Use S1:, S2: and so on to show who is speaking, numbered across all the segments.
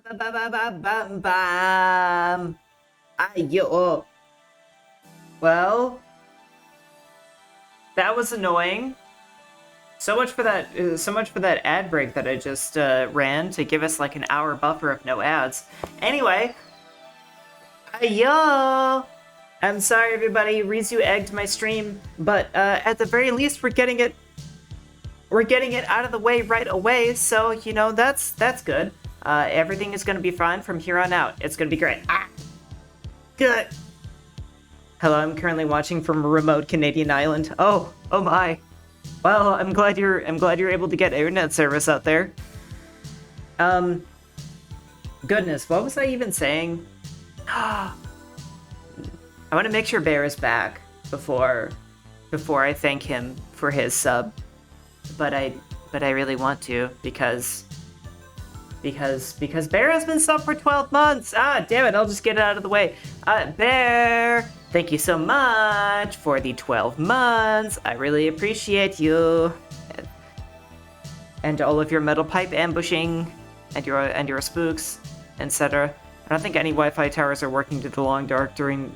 S1: Ba-ba-ba-ba-bam-bam. Ayo. Well, that was annoying. So much for that. So much for that ad break that I just ran to give us like an hour buffer of no ads. Anyway, ayo. I'm sorry, everybody. Rizu egged my stream, but at the very least, we're getting it. We're getting it out of the way right away. So you know that's good. Everything is gonna be fine from here on out. It's gonna be great. Good. Hello, I'm currently watching from a remote Canadian island. Oh my. Well, I'm glad you're able to get internet service out there. Goodness, what was I even saying? I want to make sure Bear is back before I thank him for his sub. But I really want to because Bear has been sub for 12 months. Damn it, I'll just get it out of the way. Bear, thank you so much for the 12 months. I really appreciate you. And all of your metal pipe ambushing and your spooks, etc. I don't think any Wi-Fi towers are working to the long dark given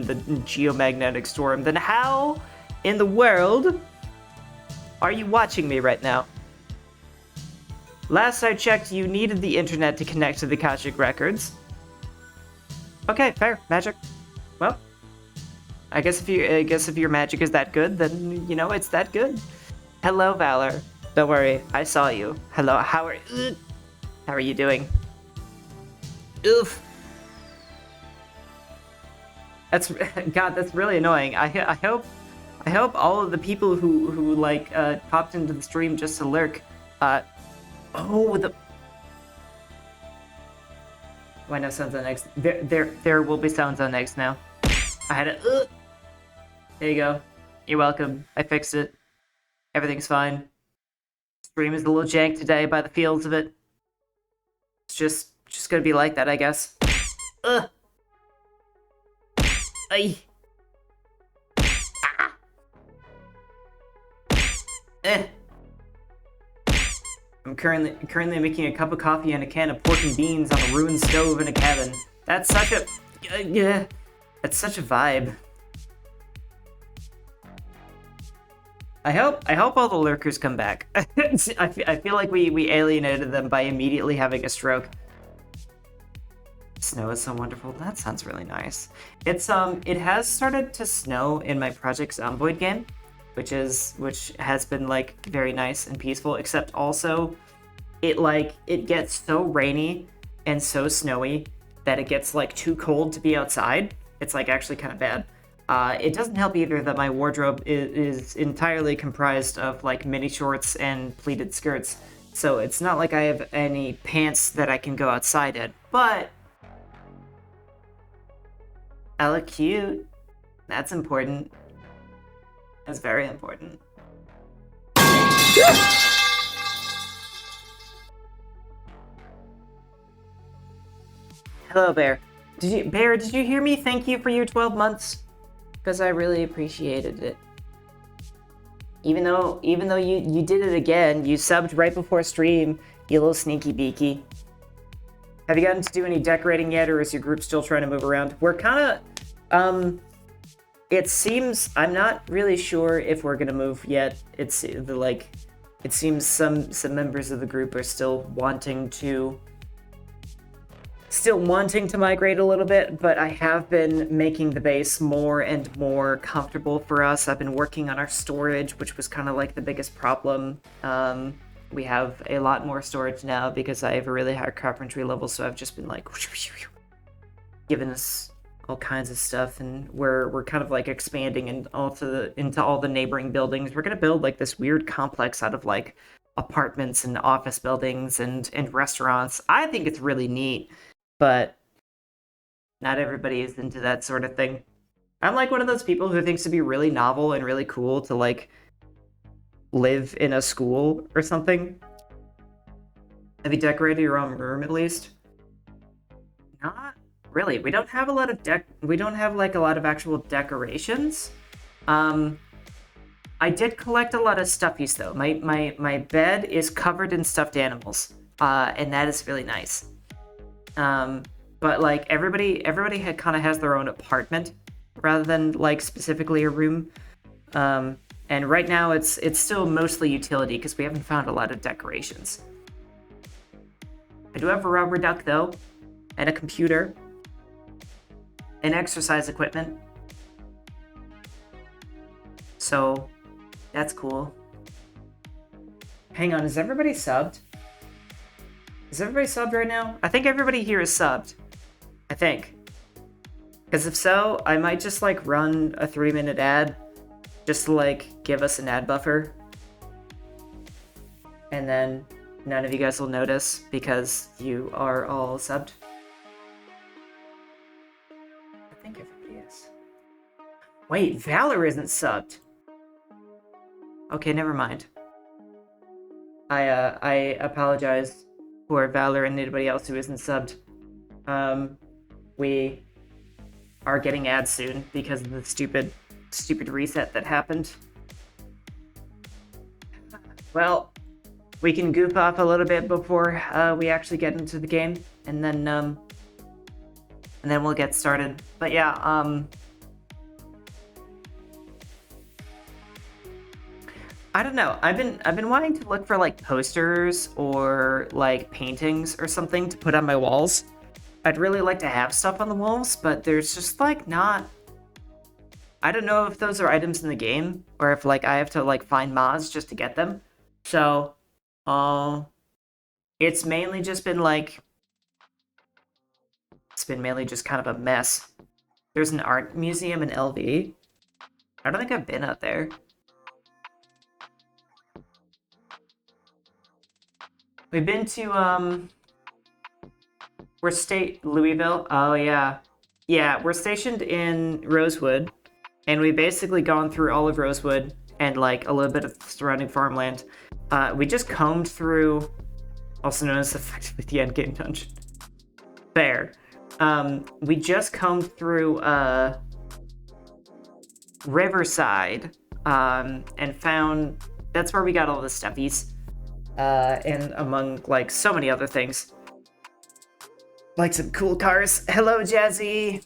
S1: the geomagnetic storm. Then how in the world are you watching me right now? Last I checked, you needed the internet to connect to the Akashic Records. Okay, fair. Magic. Well, I guess if your magic is that good, then you know it's that good. Hello, Valor. Don't worry, I saw you. Hello, how are you doing? Oof. That's really annoying. I hope all of the people who like popped into the stream just to lurk. Oh no sounds on X. There will be sounds on X now. I had it. There you go. You're welcome. I fixed it. Everything's fine. Stream is a little jank today by the feels of it. It's just gonna be like that, I guess. Ay. I'm currently making a cup of coffee and a can of pork and beans on a ruined stove in a cabin. That's such a that's such a vibe. I hope all the lurkers come back. I feel like we alienated them by immediately having a stroke. Snow is so wonderful. That sounds really nice. It has started to snow in my Project Zomboid game, which has been like very nice and peaceful, except also it gets so rainy and so snowy that it gets like too cold to be outside. It's like actually kind of bad. It doesn't help either that my wardrobe is entirely comprised of like mini shorts and pleated skirts, so it's not like I have any pants that I can go outside in, but I look cute. That's important. That's very important. Hello, Bear. Did you hear me? Thank you for your 12 months. Because I really appreciated it. Even though you did it again, you subbed right before stream, you little sneaky beaky. Have you gotten to do any decorating yet, or is your group still trying to move around? We're kind of, it seems, I'm not really sure if we're gonna move yet. It seems some members of the group are still wanting to migrate a little bit, but I have been making the base more and more comfortable for us. I've been working on our storage, which was kind of like the biggest problem. We have a lot more storage now because I have a really high carpentry level, so I've just been like giving us all kinds of stuff, and we're kind of like expanding into all the neighboring buildings. We're gonna build like this weird complex out of like apartments and office buildings and restaurants. I think it's really neat, but not everybody is into that sort of thing. I'm like one of those people who thinks it'd be really novel and really cool to like live in a school or something. Have you decorated your own room at least? Not really. We don't have a lot of actual decorations. I did collect a lot of stuffies though. My bed is covered in stuffed animals, and that is really nice. But like everybody had kind of has their own apartment rather than like specifically a room. And right now it's still mostly utility because we haven't found a lot of decorations. I do have a rubber duck though, and a computer, and exercise equipment. So that's cool. Hang on, is everybody subbed? Is everybody subbed right now? I think everybody here is subbed. I think. Because if so, I might just like run a 3-minute ad just to like give us an ad buffer. And then none of you guys will notice because you are all subbed. I think everybody is. Wait, Valor isn't subbed. Okay, never mind. I apologize for Valor and anybody else who isn't subbed. We are getting ads soon because of the stupid reset that happened. Well, we can goof off a little bit before we actually get into the game, and then we'll get started. But yeah, I don't know. I've been wanting to look for like posters or like paintings or something to put on my walls. I'd really like to have stuff on the walls, but there's just like not. I don't know if those are items in the game or if like I have to like find mods just to get them. So, it's mainly just been like just kind of a mess. There's an art museum in LV. I don't think I've been out there. We've been to Louisville. Oh yeah. Yeah, we're stationed in Rosewood, and we've basically gone through all of Rosewood and like a little bit of surrounding farmland. We just combed through, also known as effectively the endgame dungeon. Fair. We just combed through Riverside, and found that's where we got all the stuffies, and among like so many other things. Like some cool cars. Hello, Jazzy.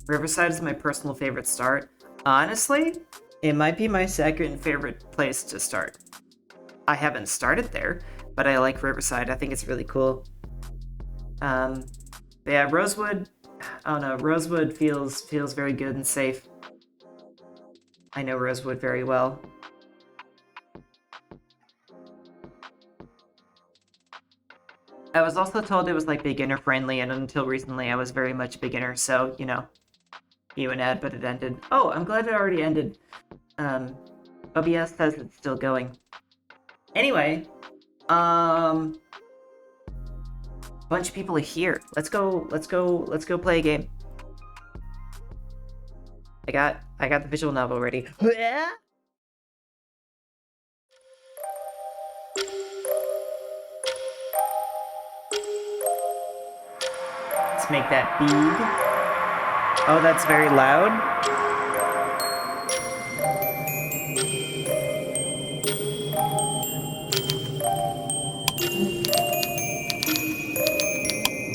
S1: Riverside is my personal favorite start. Honestly, it might be my second favorite place to start. I haven't started there, but I like Riverside. I think it's really cool. Yeah, Rosewood. I don't know. Rosewood feels very good and safe. I know Rosewood very well. I was also told it was like beginner friendly, and until recently I was very much beginner, so you know, you an ad, but it ended. Oh, I'm glad it already ended. OBS says it's still going. Anyway, bunch of people are here. Let's go play a game. I got the visual novel ready. Let's make that big. Oh, that's very loud.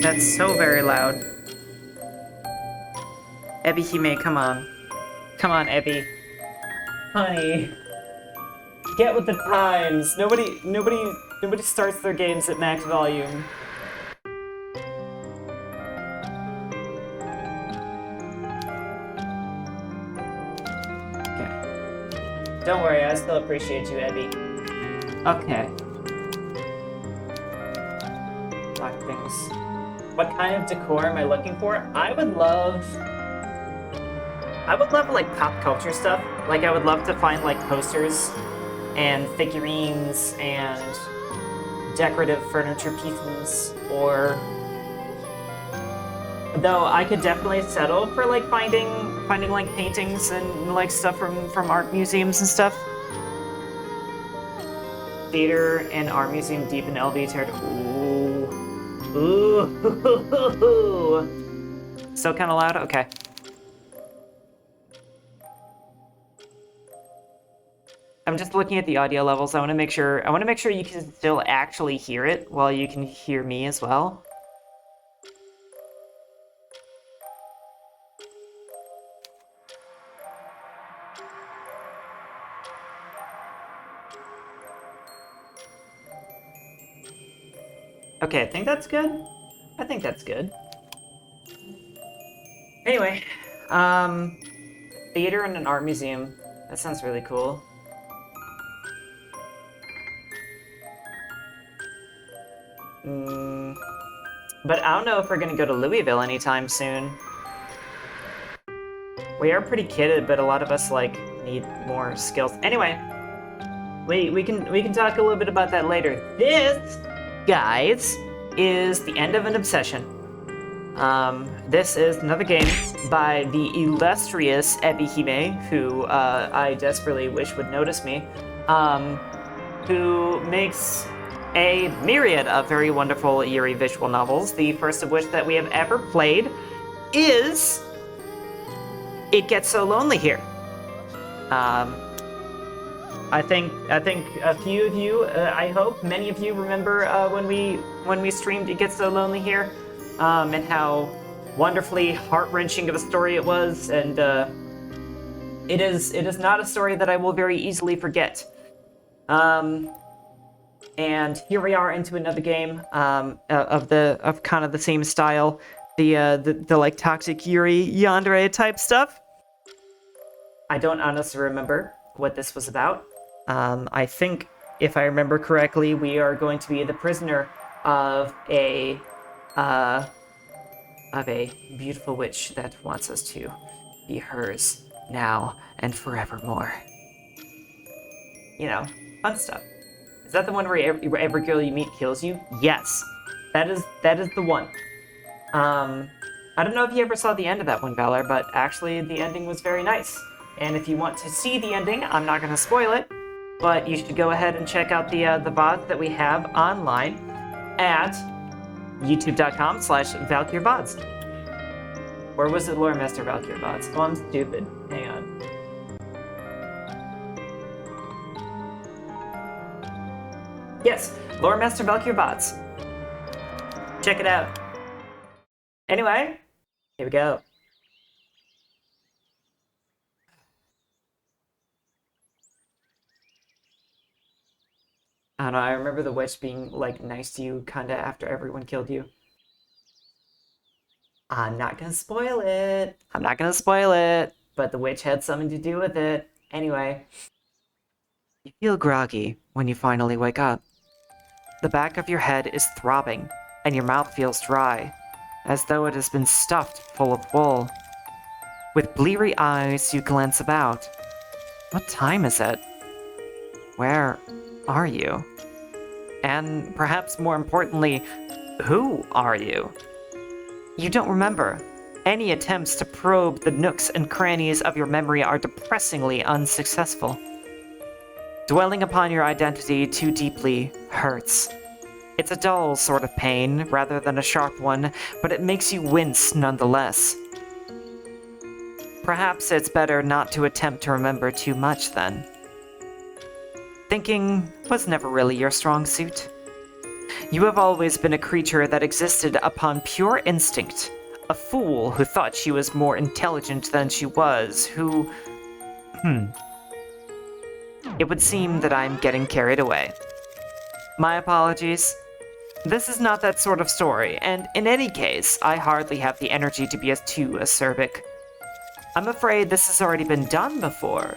S1: That's so very loud. Ebihime, come on. Come on, Ebi. Honey. Get with the times. Nobody starts their games at max volume. Okay. Don't worry, I still appreciate you, Ebi. Okay. Black things. What kind of decor am I looking for? I would love like pop culture stuff. Like I would love to find like posters and figurines and decorative furniture pieces, or though I could definitely settle for like finding like paintings and like stuff from art museums and stuff. Theater and art museum deep in LV territory. Ooh. Still kind of loud? Okay. I'm I'm just looking at the audio levels. I want to make sure you can still actually hear it while you can hear me as well. Okay, I think that's good. I think that's good. Anyway, theater and an art museum. That sounds really cool. But I don't know if we're gonna go to Louisville anytime soon. We are pretty kitted, but a lot of us like need more skills. Anyway, we can talk a little bit about that later. This, guys, is the end of an obsession. This is another game by the illustrious Ebihime, who I desperately wish would notice me, who makes a myriad of very wonderful eerie visual novels, the first of which that we have ever played is It Gets So Lonely Here. I think a few of you, I hope many of you remember when we streamed It Gets So Lonely Here, and how wonderfully heart-wrenching of a story it was, and it is not a story that I will very easily forget. And here we are into another game of kind of the same style, the like Toxic Yuri Yandere type stuff. I don't honestly remember what this was about. I think, if I remember correctly, we are going to be the prisoner of a beautiful witch that wants us to be hers now and forevermore. You know, fun stuff. Is that the one where every girl you meet kills you? Yes, that is the one. I don't know if you ever saw the end of that one, Valor, but actually the ending was very nice. And if you want to see the ending, I'm not going to spoil it, but you should go ahead and check out the VODs that we have online at youtube.com/ValkyrVods. Or was it Loremaster Valkyr VODs? Oh, I'm stupid. Hang on. Yes, Loremaster Valkyr VODs. Check it out. Anyway, here we go. I don't know, I remember the witch being, like, nice to you kinda after everyone killed you. I'm not gonna spoil it. But the witch had something to do with it. Anyway. You feel groggy when you finally wake up. The back of your head is throbbing, and your mouth feels dry, as though it has been stuffed full of wool. With bleary eyes, you glance about. What time is it? Where are you? And perhaps more importantly, who are you? You don't remember. Any attempts to probe the nooks and crannies of your memory are depressingly unsuccessful. Dwelling upon your identity too deeply hurts. It's a dull sort of pain, rather than a sharp one, but it makes you wince nonetheless. Perhaps it's better not to attempt to remember too much then. Thinking was never really your strong suit. You have always been a creature that existed upon pure instinct, a fool who thought she was more intelligent than she was, who... It would seem that I'm getting carried away. My apologies. This is not that sort of story, and in any case, I hardly have the energy to be too acerbic. I'm afraid this has already been done before,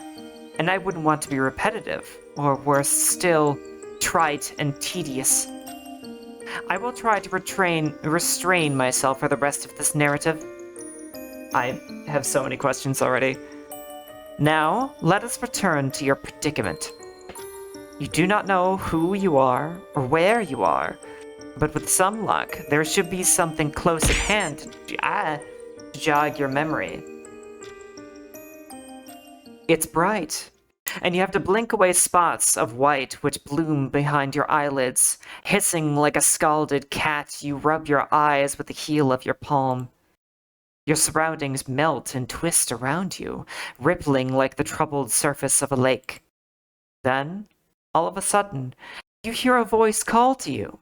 S1: and I wouldn't want to be repetitive, or worse still, trite and tedious. I will try to restrain myself for the rest of this narrative. I have so many questions already. Now, let us return to your predicament. You do not know who you are, or where you are, but with some luck, there should be something close at hand to jog your memory. It's bright, and you have to blink away spots of white which bloom behind your eyelids. Hissing like a scalded cat, you rub your eyes with the heel of your palm. Your surroundings melt and twist around you, rippling like the troubled surface of a lake. Then, all of a sudden, you hear a voice call to you,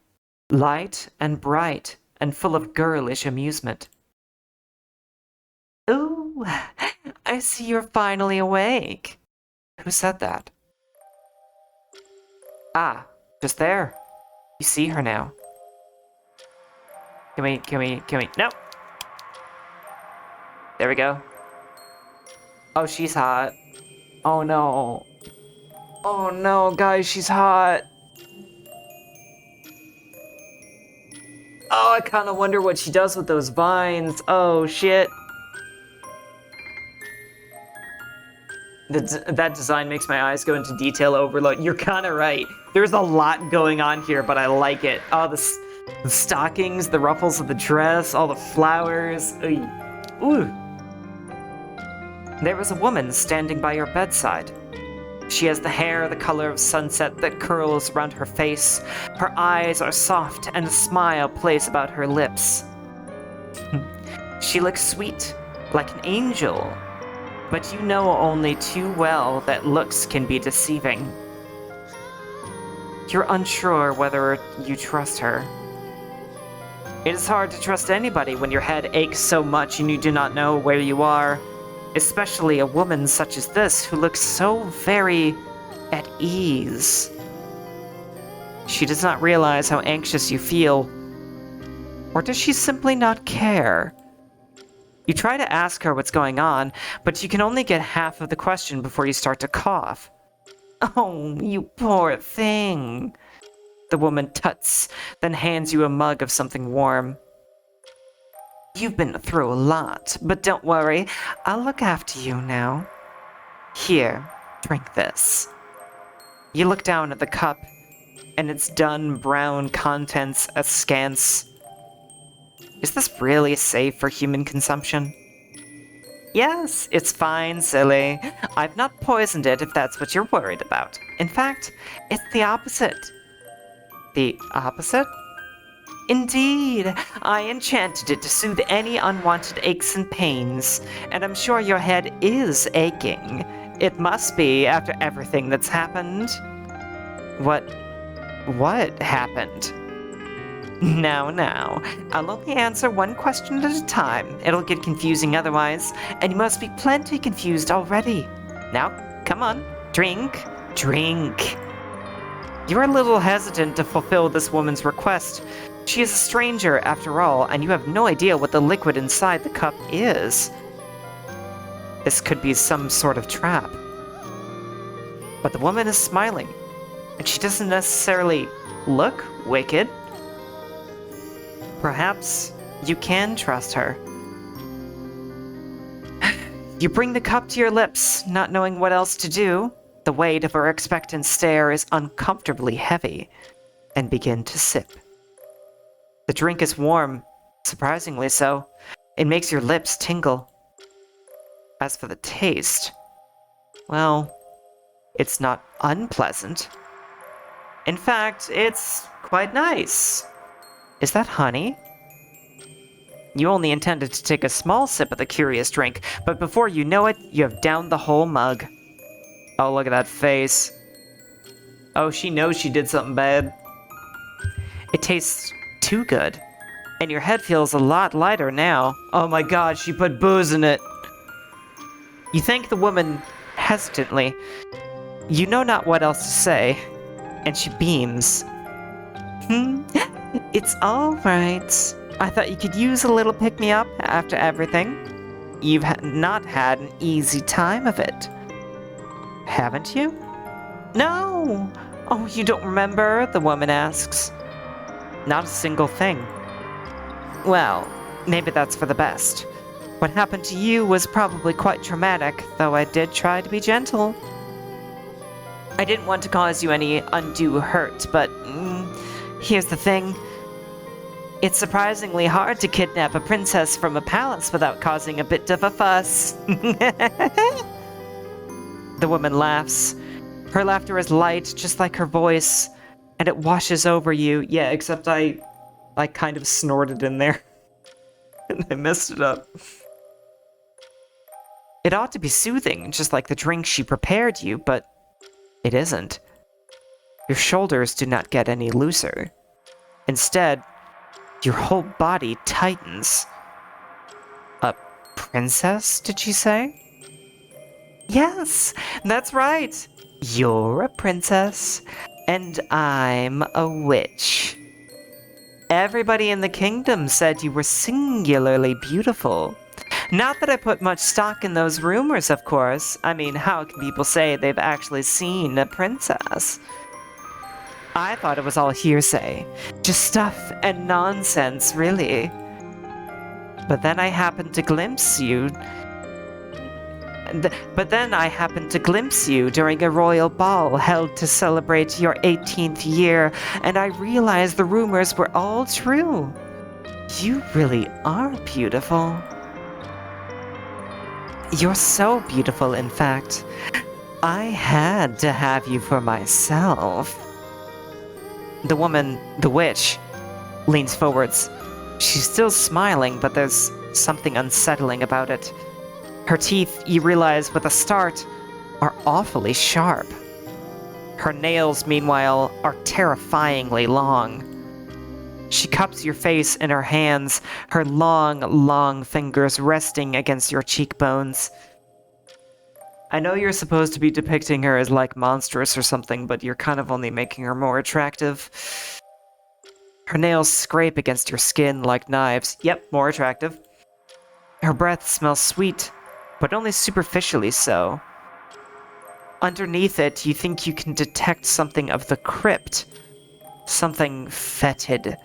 S1: light and bright and full of girlish amusement. Ooh, I see you're finally awake. Who said that? Ah, just there. You see her now. Can we? Nope. There we go. Oh, she's hot. Oh no. Oh no, guys, she's hot. Oh, I kind of wonder what she does with those vines. Oh, shit. That design makes my eyes go into detail overload. You're kind of right. There's a lot going on here, but I like it. Oh, the stockings, the ruffles of the dress, all the flowers. Ooh. There was a woman standing by your bedside. She has the hair the color of sunset that curls around her face. Her eyes are soft and a smile plays about her lips. She looks sweet, like an angel. But you know only too well that looks can be deceiving. You're unsure whether you trust her. It is hard to trust anybody when your head aches so much and you do not know where you are. Especially a woman such as this who looks so very at ease. She does not realize how anxious you feel. Or does she simply not care? You try to ask her what's going on, but you can only get half of the question before you start to cough. Oh, you poor thing. The woman tuts, then hands you a mug of something warm. You've been through a lot, but don't worry, I'll look after you now. Here, drink this. You look down at the cup, and its dun brown contents askance. Is this really safe for human consumption? Yes, it's fine, silly. I've not poisoned it if that's what you're worried about. In fact, it's the opposite. The opposite? Indeed, I enchanted it to soothe any unwanted aches and pains, and I'm sure your head is aching. It must be after everything that's happened. What happened? Now, I'll only answer one question at a time. It'll get confusing otherwise, and you must be plenty confused already. Now, come on, drink. You're a little hesitant to fulfill this woman's request. She is a stranger, after all, and you have no idea what the liquid inside the cup is. This could be some sort of trap. But the woman is smiling, and she doesn't necessarily look wicked. Perhaps you can trust her. You bring the cup to your lips, not knowing what else to do. The weight of her expectant stare is uncomfortably heavy, and begin to sip. The drink is warm, surprisingly so. It makes your lips tingle. As for the taste, well, it's not unpleasant. In fact, it's quite nice. Is that honey? You only intended to take a small sip of the curious drink, but before you know it, you have downed the whole mug. Oh, look at that face. Oh, she knows she did something bad. It tastes too good, and your head feels a lot lighter now. Oh my god, she put booze in it. You thank the woman hesitantly. You know not what else to say, and she beams. It's all right. I thought you could use a little pick-me-up after everything. You've not had an easy time of it. Haven't you? No! Oh, you don't remember? The woman asks. Not a single thing. Well, maybe that's for the best. What happened to you was probably quite traumatic, though I did try to be gentle. I didn't want to cause you any undue hurt, but here's the thing. It's surprisingly hard to kidnap a princess from a palace without causing a bit of a fuss. The woman laughs. Her laughter is light, just like her voice, and it washes over you. Yeah, except I kind of snorted in there. And I messed it up. It ought to be soothing, just like the drink she prepared you, but
S2: It isn't. Your shoulders do not get any looser. Instead, your whole body tightens. A princess, did you say? Yes, that's right. You're a princess, and I'm a witch. Everybody in the kingdom said you were singularly beautiful. Not that I put much stock in those rumors, of course. I mean, how can people say they've actually seen a princess? I thought it was all hearsay. Just stuff and nonsense, really. But then I happened to glimpse you during a royal ball held to celebrate your 18th year, and I realized the rumors were all true. You really are beautiful. You're so beautiful, in fact. I had to have you for myself. The woman, the witch, leans forwards. She's still smiling, but there's something unsettling about it. Her teeth, you realize with a start, are awfully sharp. Her nails, meanwhile, are terrifyingly long. She cups your face in her hands, her long, long fingers resting against your cheekbones. I know you're supposed to be depicting her as, like, monstrous or something, but you're kind of only making her more attractive. Her nails scrape against your skin like knives. Yep, more attractive. Her breath smells sweet, but only superficially so. Underneath it, you think you can detect something of the crypt. Something fetid.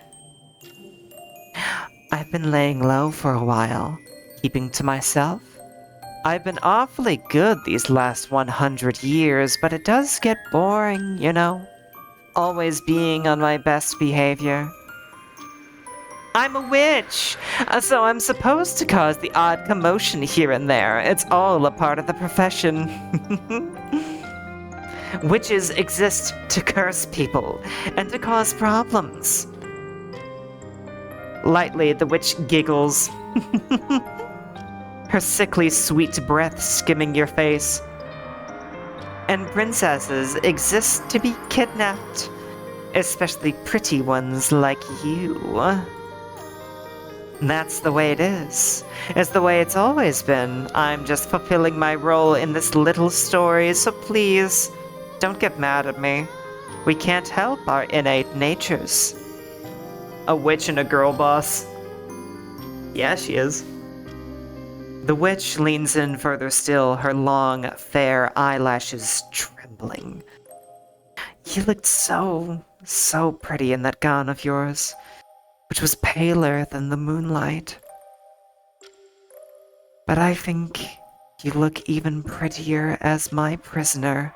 S2: I've been laying low for a while, keeping to myself. I've been awfully good these last 100 years, but it does get boring, you know? Always being on my best behavior. I'm a witch, so I'm supposed to cause the odd commotion here and there. It's all a part of the profession. Witches exist to curse people and to cause problems. Lightly, the witch giggles. Her sickly sweet breath skimming your face. And princesses exist to be kidnapped, especially pretty ones like you. That's the way it is. It's the way it's always been. I'm just fulfilling my role in this little story, so please, don't get mad at me. We can't help our innate natures. A witch and a girl boss. Yeah, she is. The witch leans in further still, her long, fair eyelashes trembling. You looked so pretty in that gown of yours, which was paler than the moonlight. But I think you look even prettier as my prisoner,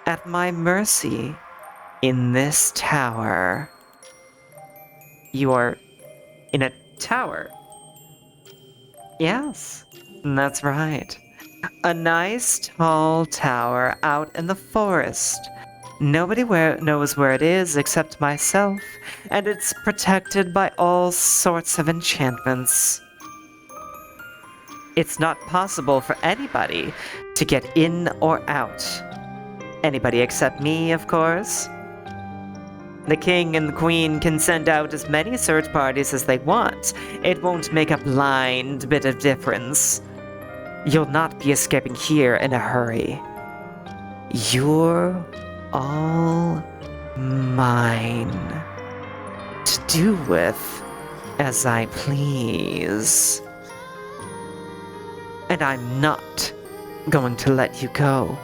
S2: at my mercy, in this tower. You are in a tower? Yes, that's right. A nice tall tower out in the forest. Nobody knows where it is except myself, and it's protected by all sorts of enchantments. It's not possible for anybody to get in or out. Anybody except me, of course. The king and the queen can send out as many search parties as they want. It won't make a blind bit of difference. You'll not be escaping here in a hurry. You're all mine, to do with as I please. And I'm not going to let you go.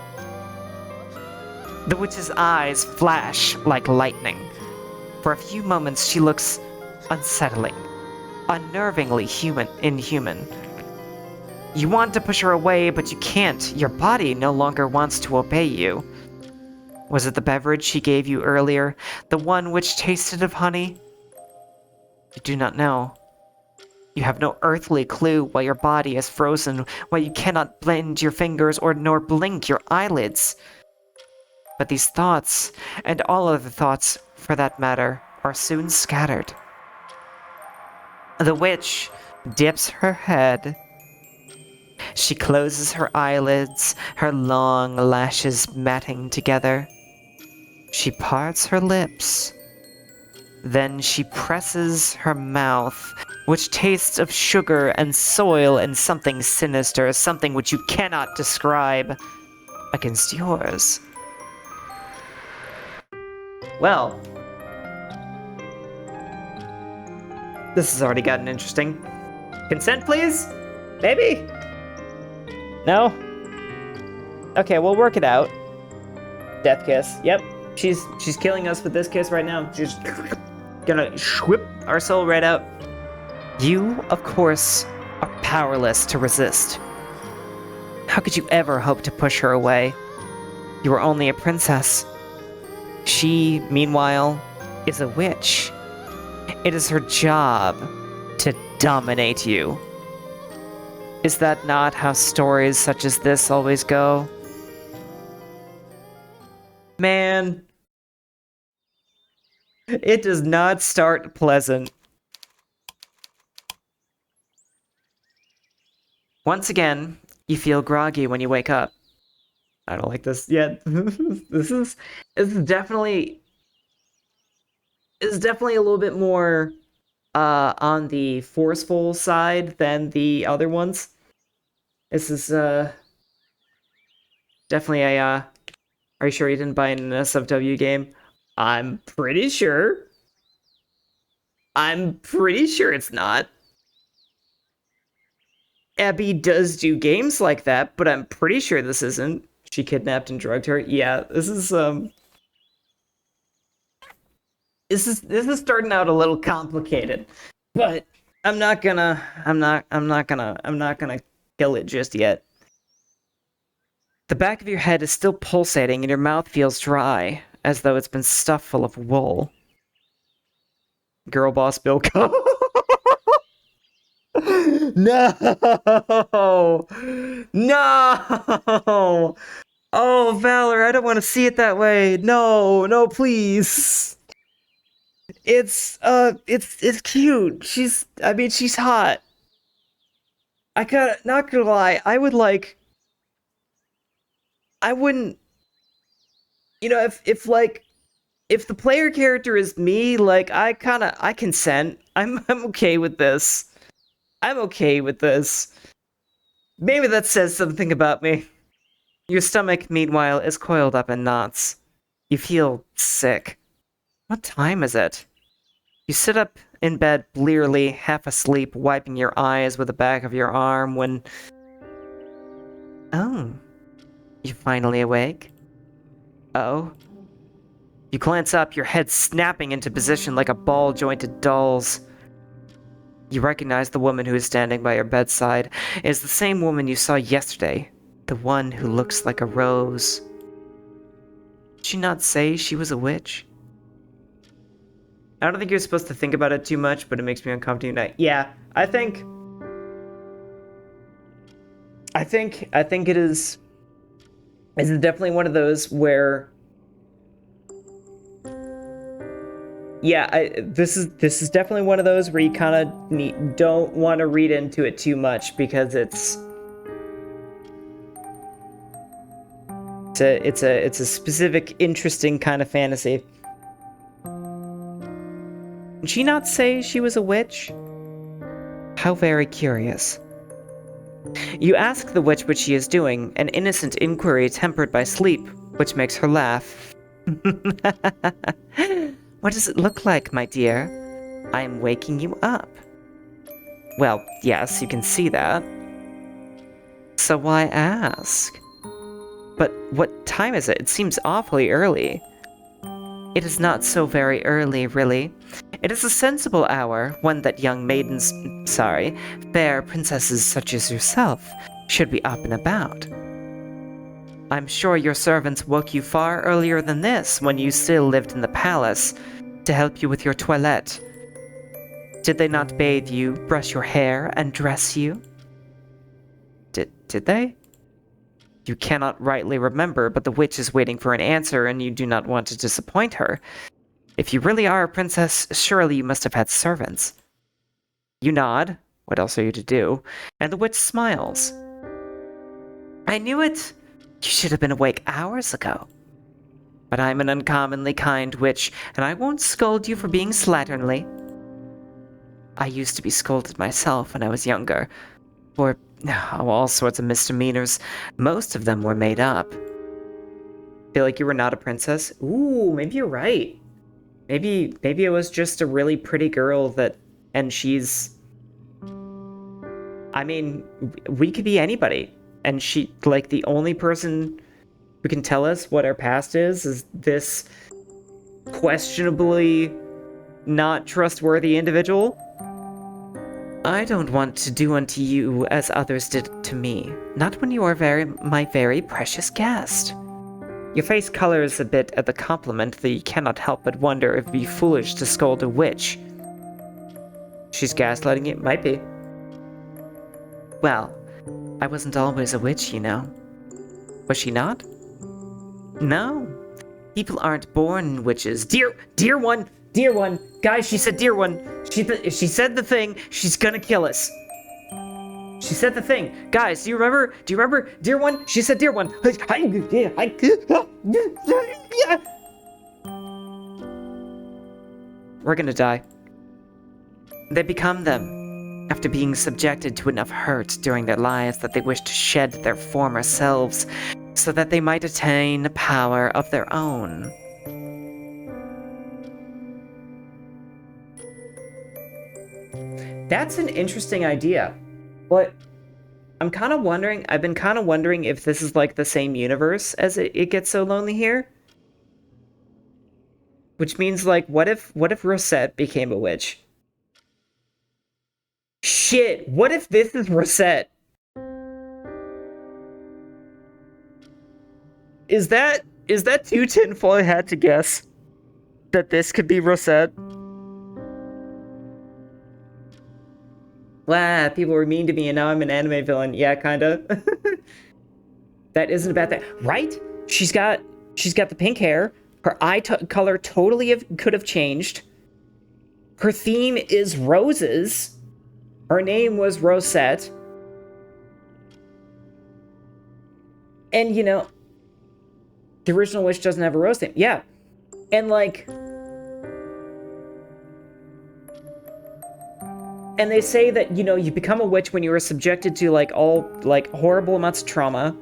S2: The witch's eyes flash like lightning. For a few moments she looks unsettling, unnervingly inhuman. You want to push her away, but you can't. Your body no longer wants to obey you. Was it the beverage she gave you earlier, the one which tasted of honey? You do not know. You have no earthly clue why your body is frozen, why you cannot bend your fingers nor blink your eyelids. But these thoughts, and all other thoughts for that matter, are soon scattered. The witch dips her head. She closes her eyelids, her long lashes matting together. She parts her lips. Then she presses her mouth, which tastes of sugar and soil and something sinister, something which you cannot describe, against yours.
S1: Well, this has already gotten interesting. Consent, please? Maybe? No? Okay, we'll work it out. Death kiss. Yep. She's killing us with this kiss right now. She's gonna whip our soul right out.
S2: You, of course, are powerless to resist. How could you ever hope to push her away? You are only a princess. She, meanwhile, is a witch. It is her job to dominate you. Is that not how stories such as this always go?
S1: Man. It does not start pleasant.
S2: Once again, you feel groggy when you wake up.
S1: I don't like this yet. This is definitely a little bit more on the forceful side than the other ones. This is definitely a are you sure you didn't buy an SFW game? I'm pretty sure. I'm pretty sure it's not. Abby does do games like that, but I'm pretty sure this isn't. She kidnapped and drugged her. Yeah, this is starting out a little complicated. But I'm not gonna kill it just yet.
S2: The back of your head is still pulsating and your mouth feels dry, as though it's been stuffed full of wool.
S1: Girl boss Bilko. No! No! Oh, Valor, I don't want to see it that way. No, please. It's cute. She's hot. Not gonna lie, I wouldn't, if the player character is me, like, I consent. I'm okay with this. I'm okay with this. Maybe that says something about me.
S2: Your stomach, meanwhile, is coiled up in knots. You feel sick. What time is it? You sit up in bed blearily, half asleep, wiping your eyes with the back of your arm when... Oh. You finally awake? Oh. You glance up, your head snapping into position like a ball-jointed doll's. You recognize the woman who is standing by your bedside. It is the same woman you saw yesterday. The one who looks like a rose. Did she not say she was a witch?
S1: I don't think you're supposed to think about it too much, but it makes me uncomfortable. Yeah, I think it is. It's definitely one of those where. Yeah, this is definitely one of those where you kind of don't want to read into it too much because it's a specific, interesting kind of fantasy.
S2: Did she not say she was a witch? How very curious. You ask the witch what she is doing, an innocent inquiry tempered by sleep, which makes her laugh. What does it look like, my dear? I am waking you up. Well, yes, you can see that. So why ask? But what time is it? It seems awfully early. It is not so very early, really. It is a sensible hour, one that young maidens, fair princesses such as yourself, should be up and about. I'm sure your servants woke you far earlier than this, when you still lived in the palace, to help you with your toilette. Did they not bathe you, brush your hair, and dress you? Did they? You cannot rightly remember, but the witch is waiting for an answer, and you do not want to disappoint her. If you really are a princess, surely you must have had servants. You nod. What else are you to do? And the witch smiles. I knew it! You should have been awake hours ago. But I'm an uncommonly kind witch, and I won't scold you for being slatternly. I used to be scolded myself when I was younger, for all sorts of misdemeanors. Most of them were made up. Feel like you were not a princess? Ooh, maybe you're right. Maybe it was just a really pretty girl and she's... I mean, we could be anybody. And she, like, the only person who can tell us what our past is this questionably not trustworthy individual. I don't want to do unto you as others did to me, not when you are my very precious guest. Your face colors a bit at the compliment that you cannot help but wonder if it be foolish to scold a witch. She's gaslighting you? Might be. Well, I wasn't always a witch, you know. Was she not? No. People aren't born witches. Dear one! Guys, she said dear one. She said the thing. She's gonna kill us. She said the thing. Guys, do you remember? Dear one? She said dear one. We're gonna die. They become them, after being subjected to enough hurt during their lives that they wish to shed their former selves, so that they might attain a power of their own. That's an interesting idea, but I've been kind of wondering if this is like the same universe as it gets so lonely here. Which means, like, what if Rosette became a witch? Shit, what if this is Rosette? Is that too tinfoil hat to guess that this could be Rosette? Wow, people were mean to me and now I'm an anime villain. Yeah, kinda. That isn't a bad thing. Right? She's got the pink hair. Her eye color totally could have changed. Her theme is roses. Her name was Rosette. And, you know, the original witch doesn't have a rose theme. Yeah. And, like... And they say that, you know, you become a witch when you are subjected to, like, all, like, horrible amounts of trauma.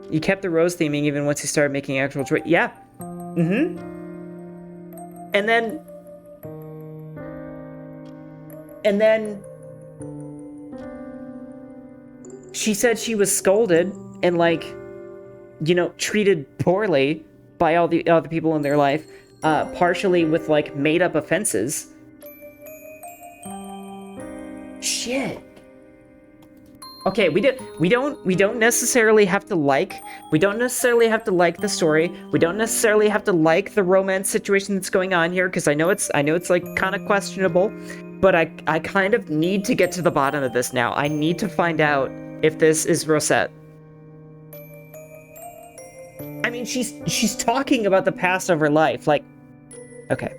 S2: You kept the rose theming even once you started making actual choice. Yeah. Mm-hmm. And then she said she was scolded and, like, you know, treated poorly by all the other people in their life. Partially with, like, made-up offenses. Shit. Okay, we don't necessarily have to like the story. We don't necessarily have to like the romance situation that's going on here, because I know it's like kind of questionable, but I kind of need to get to the bottom of this now. I need to find out if this is Rosette. I mean, she's talking about the past of her life, like, okay.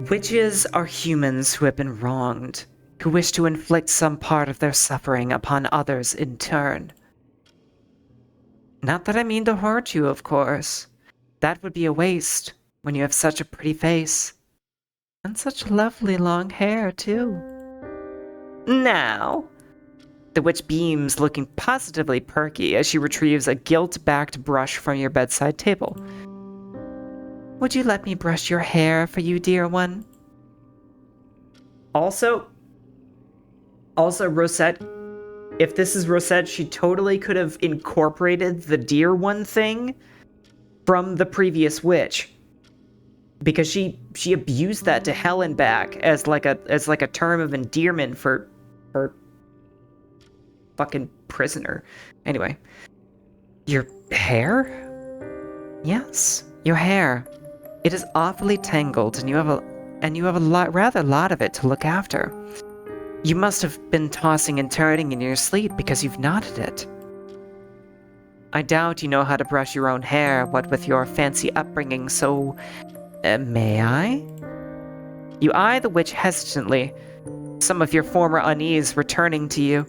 S2: Witches are humans who have been wronged, who wish to inflict some part of their suffering upon others in turn. Not that I mean to hurt you, of course. That would be a waste when you have such a pretty face. And such lovely long hair, too. Now... The witch beams, looking positively perky as she retrieves a gilt-backed brush from your bedside table. Would you let me brush your hair for you, dear one? Also, Rosette, if this is Rosette, she totally could have incorporated the dear one thing from the previous witch. Because she abused that to hell and back as like a term of endearment for her fucking prisoner. Anyway, your hair? Yes, your hair. It is awfully tangled, and you have a rather lot of it to look after. You must have been tossing and turning in your sleep because you've knotted it. I doubt you know how to brush your own hair, what with your fancy upbringing, so... may I? You eye the witch hesitantly, some of your former unease returning to you.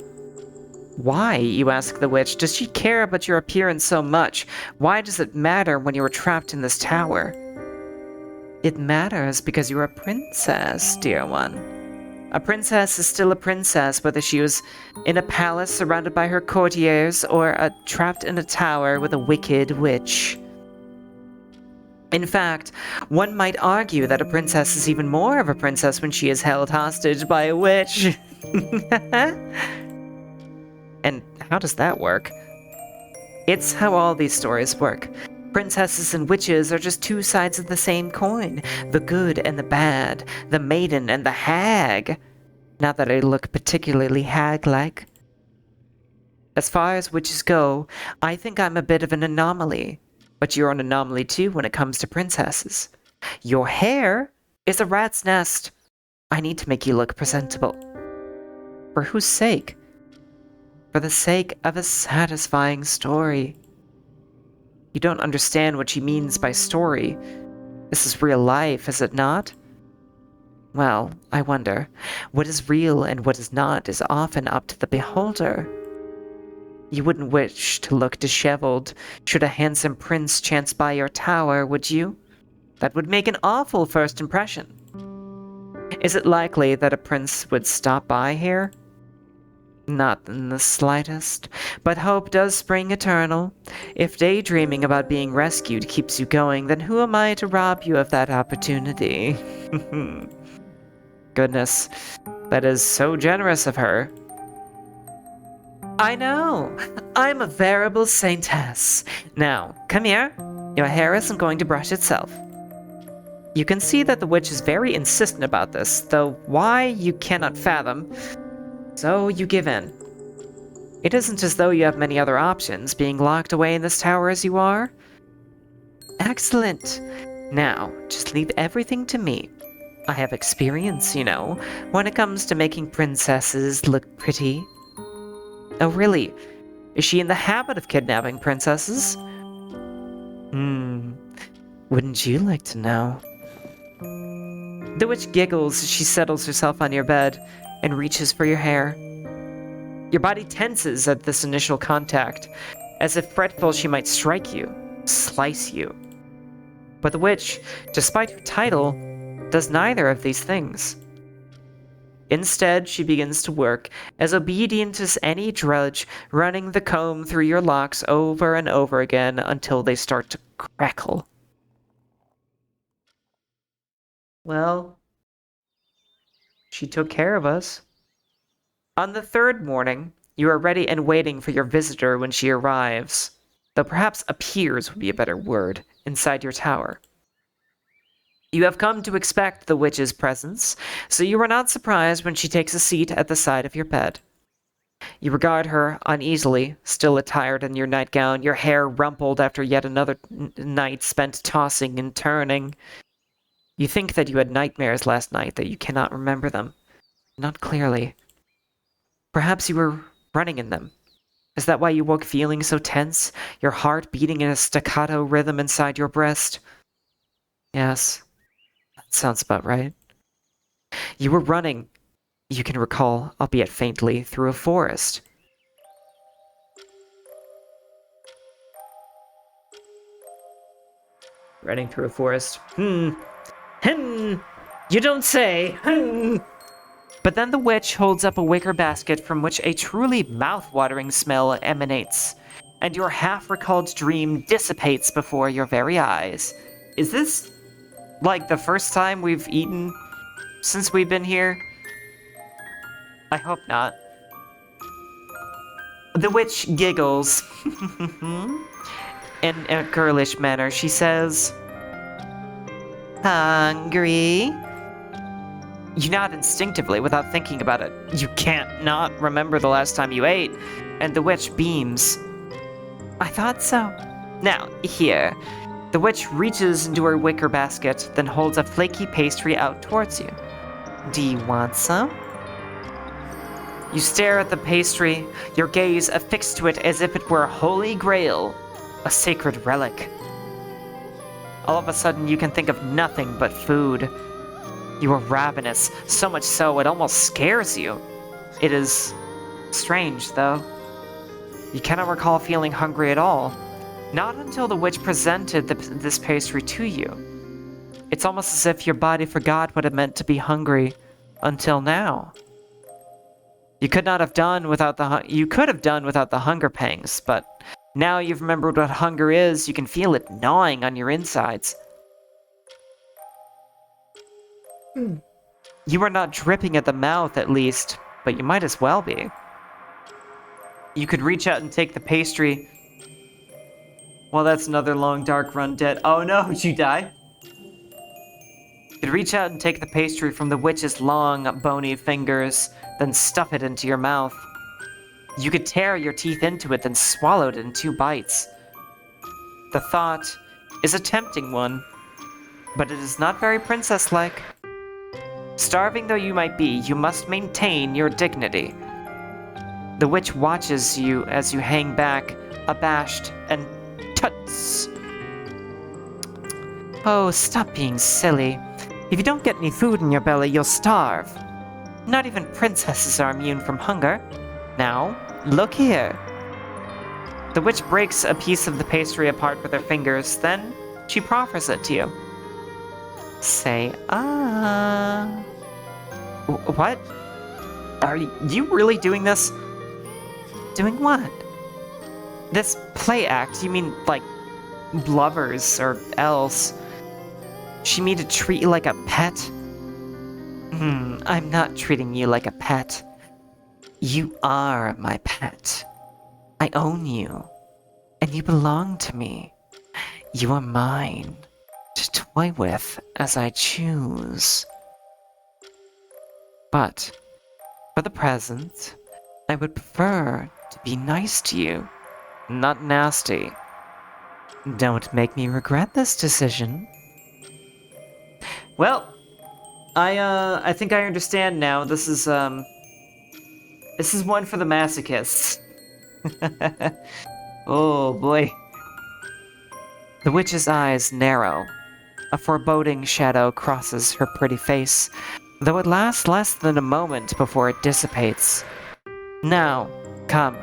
S2: Why, you ask the witch, does she care about your appearance so much? Why does it matter when you are trapped in this tower? It matters because you're a princess, dear one. A princess is still a princess, whether she was in a palace surrounded by her courtiers or trapped in a tower with a wicked witch. In fact, one might argue that a princess is even more of a princess when she is held hostage by a witch. And how does that work? It's how all these stories work. Princesses and witches are just two sides of the same coin. The good and the bad. The maiden and the hag. Not that I look particularly hag-like. As far as witches go, I think I'm a bit of an anomaly. But you're an anomaly too when it comes to princesses. Your hair is a rat's nest. I need to make you look presentable. For whose sake? For the sake of a satisfying story. You don't understand what she means by story. This is real life, is it not? Well, I wonder. What is real and what is not is often up to the beholder. You wouldn't wish to look disheveled should a handsome prince chance by your tower, would you? That would make an awful first impression. Is it likely that a prince would stop by here? Not in the slightest, but hope does spring eternal. If daydreaming about being rescued keeps you going, then who am I to rob you of that opportunity? Goodness, that is so generous of her. I know, I'm a veritable saintess. Now, come here. Your hair isn't going to brush itself. You can see that the witch is very insistent about this, though why you cannot fathom. So you give in. It isn't as though you have many other options, being locked away in this tower as you are. Excellent. Now, just leave everything to me. I have experience, you know, when it comes to making princesses look pretty. Oh, really? Is she in the habit of kidnapping princesses? Wouldn't you like to know? The witch giggles as she settles herself on your bed and reaches for your hair. Your body tenses at this initial contact, as if fretful she might strike you, slice you. But the witch, despite her title, does neither of these things. Instead, she begins to work, as obedient as any drudge, running the comb through your locks over and over again until they start to crackle. Well, she took care of us. On the third morning, you are ready and waiting for your visitor when she arrives, though perhaps appears would be a better word, inside your tower. You have come to expect the witch's presence, so you are not surprised when she takes a seat at the side of your bed. You regard her uneasily, still attired in your nightgown, your hair rumpled after yet another night spent tossing and turning. You think that you had nightmares last night, that you cannot remember them. Not clearly. Perhaps you were running in them. Is that why you woke feeling so tense, your heart beating in a staccato rhythm inside your breast? Yes, that sounds about right. You were running, you can recall, albeit faintly, through a forest. Running through a forest. You don't say. But then the witch holds up a wicker basket from which a truly mouth-watering smell emanates, and your half-recalled dream dissipates before your very eyes. Is this, like, the first time we've eaten since we've been here? I hope not. The witch giggles. In a girlish manner, she says, "Hungry?" You nod instinctively without thinking about it. You can't not remember the last time you ate, and the witch beams. I thought so. Now, here. The witch reaches into her wicker basket, then holds a flaky pastry out towards you. Do you want some? You stare at the pastry, your gaze affixed to it as if it were a holy grail, a sacred relic. All of a sudden, you can think of nothing but food. You are ravenous, so much so it almost scares you. It is strange, though. You cannot recall feeling hungry at all. Not until the witch presented this pastry to you. It's almost as if your body forgot what it meant to be hungry until now. You could not have done without you could have done without the hunger pangs, but now you've remembered what hunger is, you can feel it gnawing on your insides. You are not dripping at the mouth, at least, but you might as well be. You could reach out and take the pastry. Well, that's another long, dark run dead. Oh no, did you die? You could reach out and take the pastry from the witch's long, bony fingers, then stuff it into your mouth. You could tear your teeth into it, then swallow it in 2 bites. The thought is a tempting one, but it is not very princess-like. Starving though you might be, you must maintain your dignity. The witch watches you as you hang back, abashed, and tuts. Oh, stop being silly. If you don't get any food in your belly, you'll starve. Not even princesses are immune from hunger. Now, look here. The witch breaks a piece of the pastry apart with her fingers, then she proffers it to you. Say, ah. What? Are you really doing this? Doing what? This play act, you mean like lovers or else? She mean to treat you like a pet? I'm not treating you like a pet. You are my pet. I own you, and you belong to me. You are mine, to toy with as I choose. But, for the present, I would prefer to be nice to you, not nasty. Don't make me regret this decision. Well, I think I understand now. This is one for the masochists. Oh boy. The witch's eyes narrow. A foreboding shadow crosses her pretty face, though it lasts less than a moment before it dissipates. Now, come.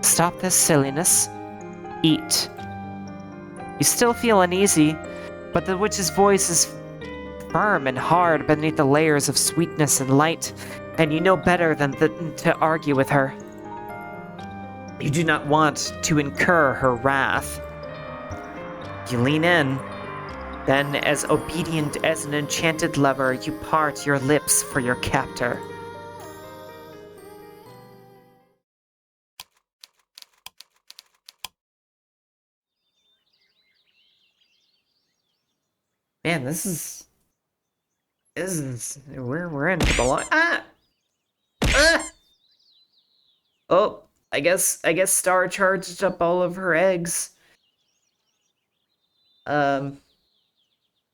S2: Stop this silliness. Eat. You still feel uneasy, but the witch's voice is firm and hard beneath the layers of sweetness and light, and you know better than to argue with her. You do not want to incur her wrath. You lean in. Then, as obedient as an enchanted lover, you part your lips for your captor. Man, this is we're in for the long. Oh, I guess Star charged up all of her eggs.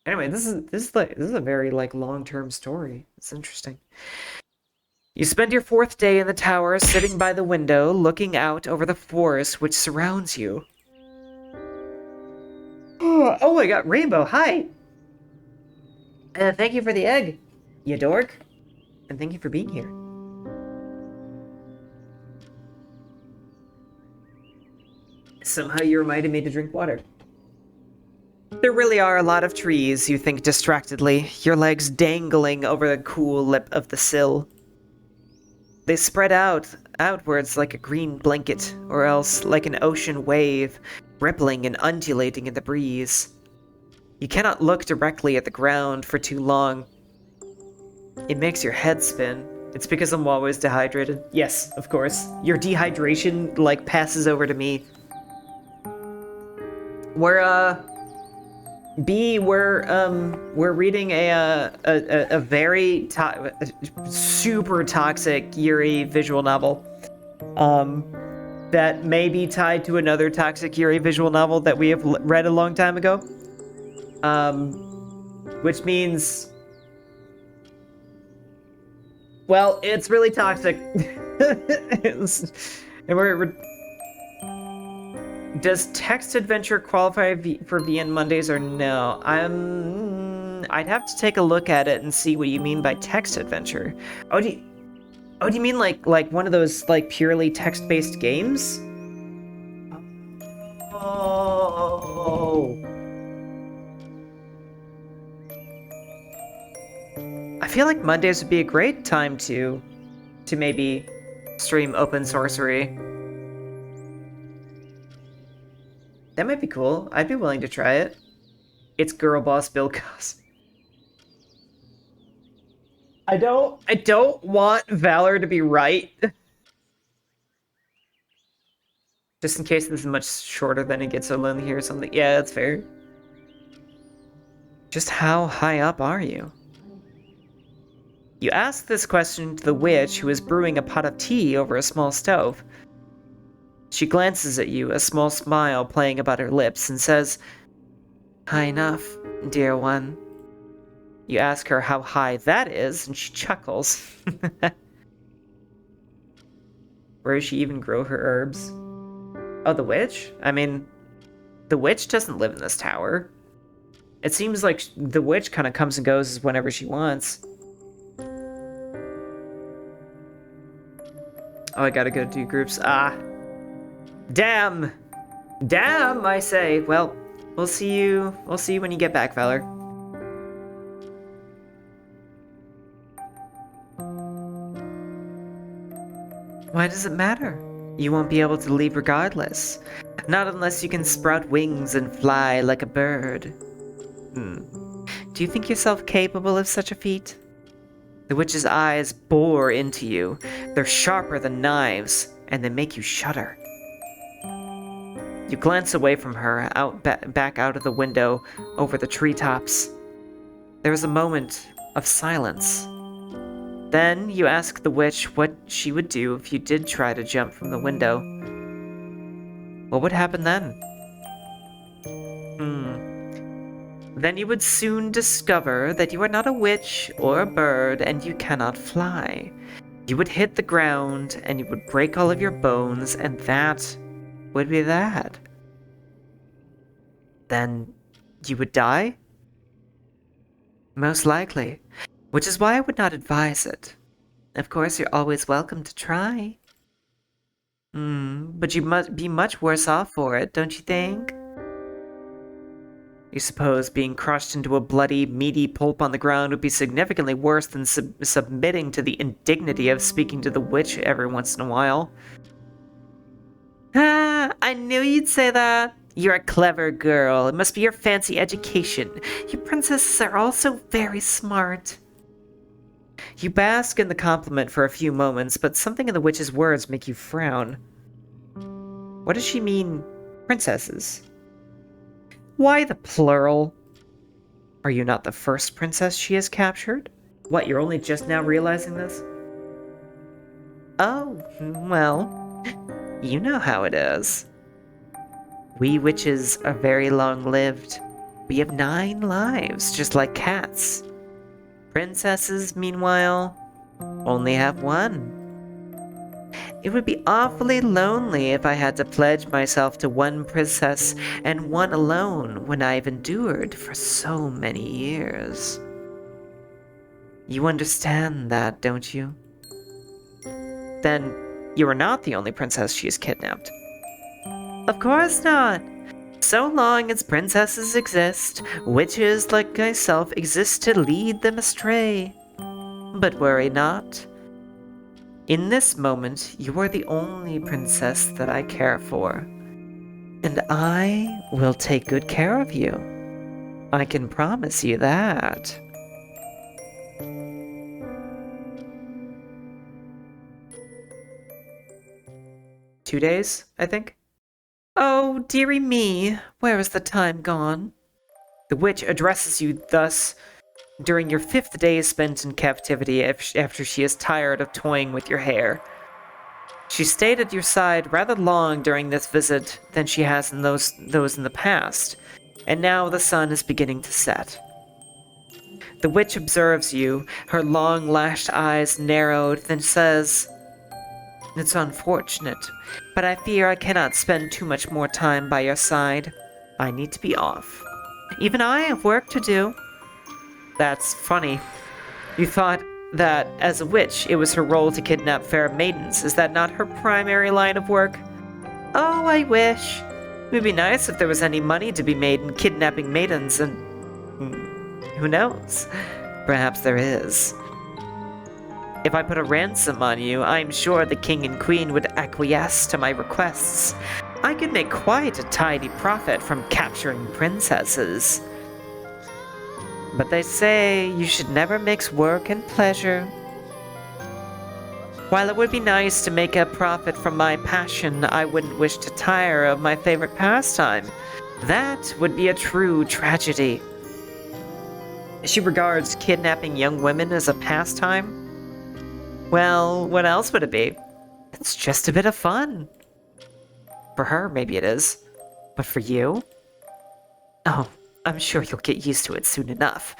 S2: Anyway, this is a very long-term story. It's interesting. You spend your 4th day in the tower, sitting by the window, looking out over the forest which surrounds you. Oh my god, Rainbow, hi! Thank you for the egg, you dork. And thank you for being here. Somehow you reminded me to drink water. There really are a lot of trees, you think distractedly, your legs dangling over the cool lip of the sill. They spread outwards like a green blanket, or else like an ocean wave, rippling and undulating in the breeze. You cannot look directly at the ground for too long. It makes your head spin. It's because I'm always dehydrated. Yes, of course. Your dehydration, passes over to me. We're reading a very super toxic Yuri visual novel. That may be tied to another toxic Yuri visual novel that we have read a long time ago. Which means, well, it's really toxic. Does text adventure qualify for VN Mondays or no? I'd have to take a look at it and see what you mean by text adventure. Oh, do you mean like one of those like purely text-based games? Oh. I feel like Mondays would be a great time to maybe stream open sorcery. That might be cool. I'd be willing to try it. It's Girl Boss Bill Cosby. I don't want Valor to be right. Just in case this is much shorter than it gets so lonely here or something. Yeah, that's fair. Just how high up are you? You ask this question to the witch who is brewing a pot of tea over a small stove. She glances at you, a small smile playing about her lips, and says, "High enough, dear one." You ask her how high that is, and she chuckles. Where does she even grow her herbs? Oh, the witch? I mean, the witch doesn't live in this tower. It seems like the witch kind of comes and goes whenever she wants. Oh, I gotta go do groups. Ah. Damn! Damn, I say. Well, we'll see you when you get back, Valor. Why does it matter? You won't be able to leave regardless. Not unless you can sprout wings and fly like a bird. Do you think yourself capable of such a feat? The witch's eyes bore into you. They're sharper than knives, and they make you shudder. You glance away from her, back out of the window, over the treetops. There is a moment of silence. Then you ask the witch what she would do if you did try to jump from the window. What would happen then? Then you would soon discover that you are not a witch or a bird and you cannot fly. You would hit the ground and you would break all of your bones, and that would be that. Then you would die? Most likely, which is why I would not advise it. Of course, you're always welcome to try. But you must be much worse off for it, don't you think? You suppose being crushed into a bloody, meaty pulp on the ground would be significantly worse than submitting to the indignity of speaking to the witch every once in a while. Ah, I knew you'd say that. You're a clever girl. It must be your fancy education. You princesses are also very smart. You bask in the compliment for a few moments, but something in the witch's words make you frown. What does she mean, princesses? Why the plural? Are you not the first princess she has captured? What, you're only just now realizing this? Oh, well, you know how it is. We witches are very long-lived. We have 9 lives, just like cats. Princesses, meanwhile, only have 1. It would be awfully lonely if I had to pledge myself to one princess and one alone when I've endured for so many years. You understand that, don't you? Then you are not the only princess she has kidnapped. Of course not. So long as princesses exist, witches like myself exist to lead them astray. But worry not. In this moment, you are the only princess that I care for. And I will take good care of you. I can promise you that. Two days, I think? Oh, dearie me, where is the time gone? The witch addresses you thus during your 5th day spent in captivity after she is tired of toying with your hair. She stayed at your side rather long during this visit than she has in those in the past, and now the sun is beginning to set. The witch observes you, her long-lashed eyes narrowed, then says, "It's unfortunate, but I fear I cannot spend too much more time by your side. I need to be off. Even I have work to do." That's funny. You thought that, as a witch, it was her role to kidnap fair maidens. Is that not her primary line of work? Oh, I wish. It would be nice if there was any money to be made in kidnapping maidens, and who knows? Perhaps there is. If I put a ransom on you, I'm sure the king and queen would acquiesce to my requests. I could make quite a tidy profit from capturing princesses. But they say you should never mix work and pleasure. While it would be nice to make a profit from my passion, I wouldn't wish to tire of my favorite pastime. That would be a true tragedy. She regards kidnapping young women as a pastime? Well, what else would it be? It's just a bit of fun. For her, maybe it is. But for you? Oh, I'm sure you'll get used to it soon enough.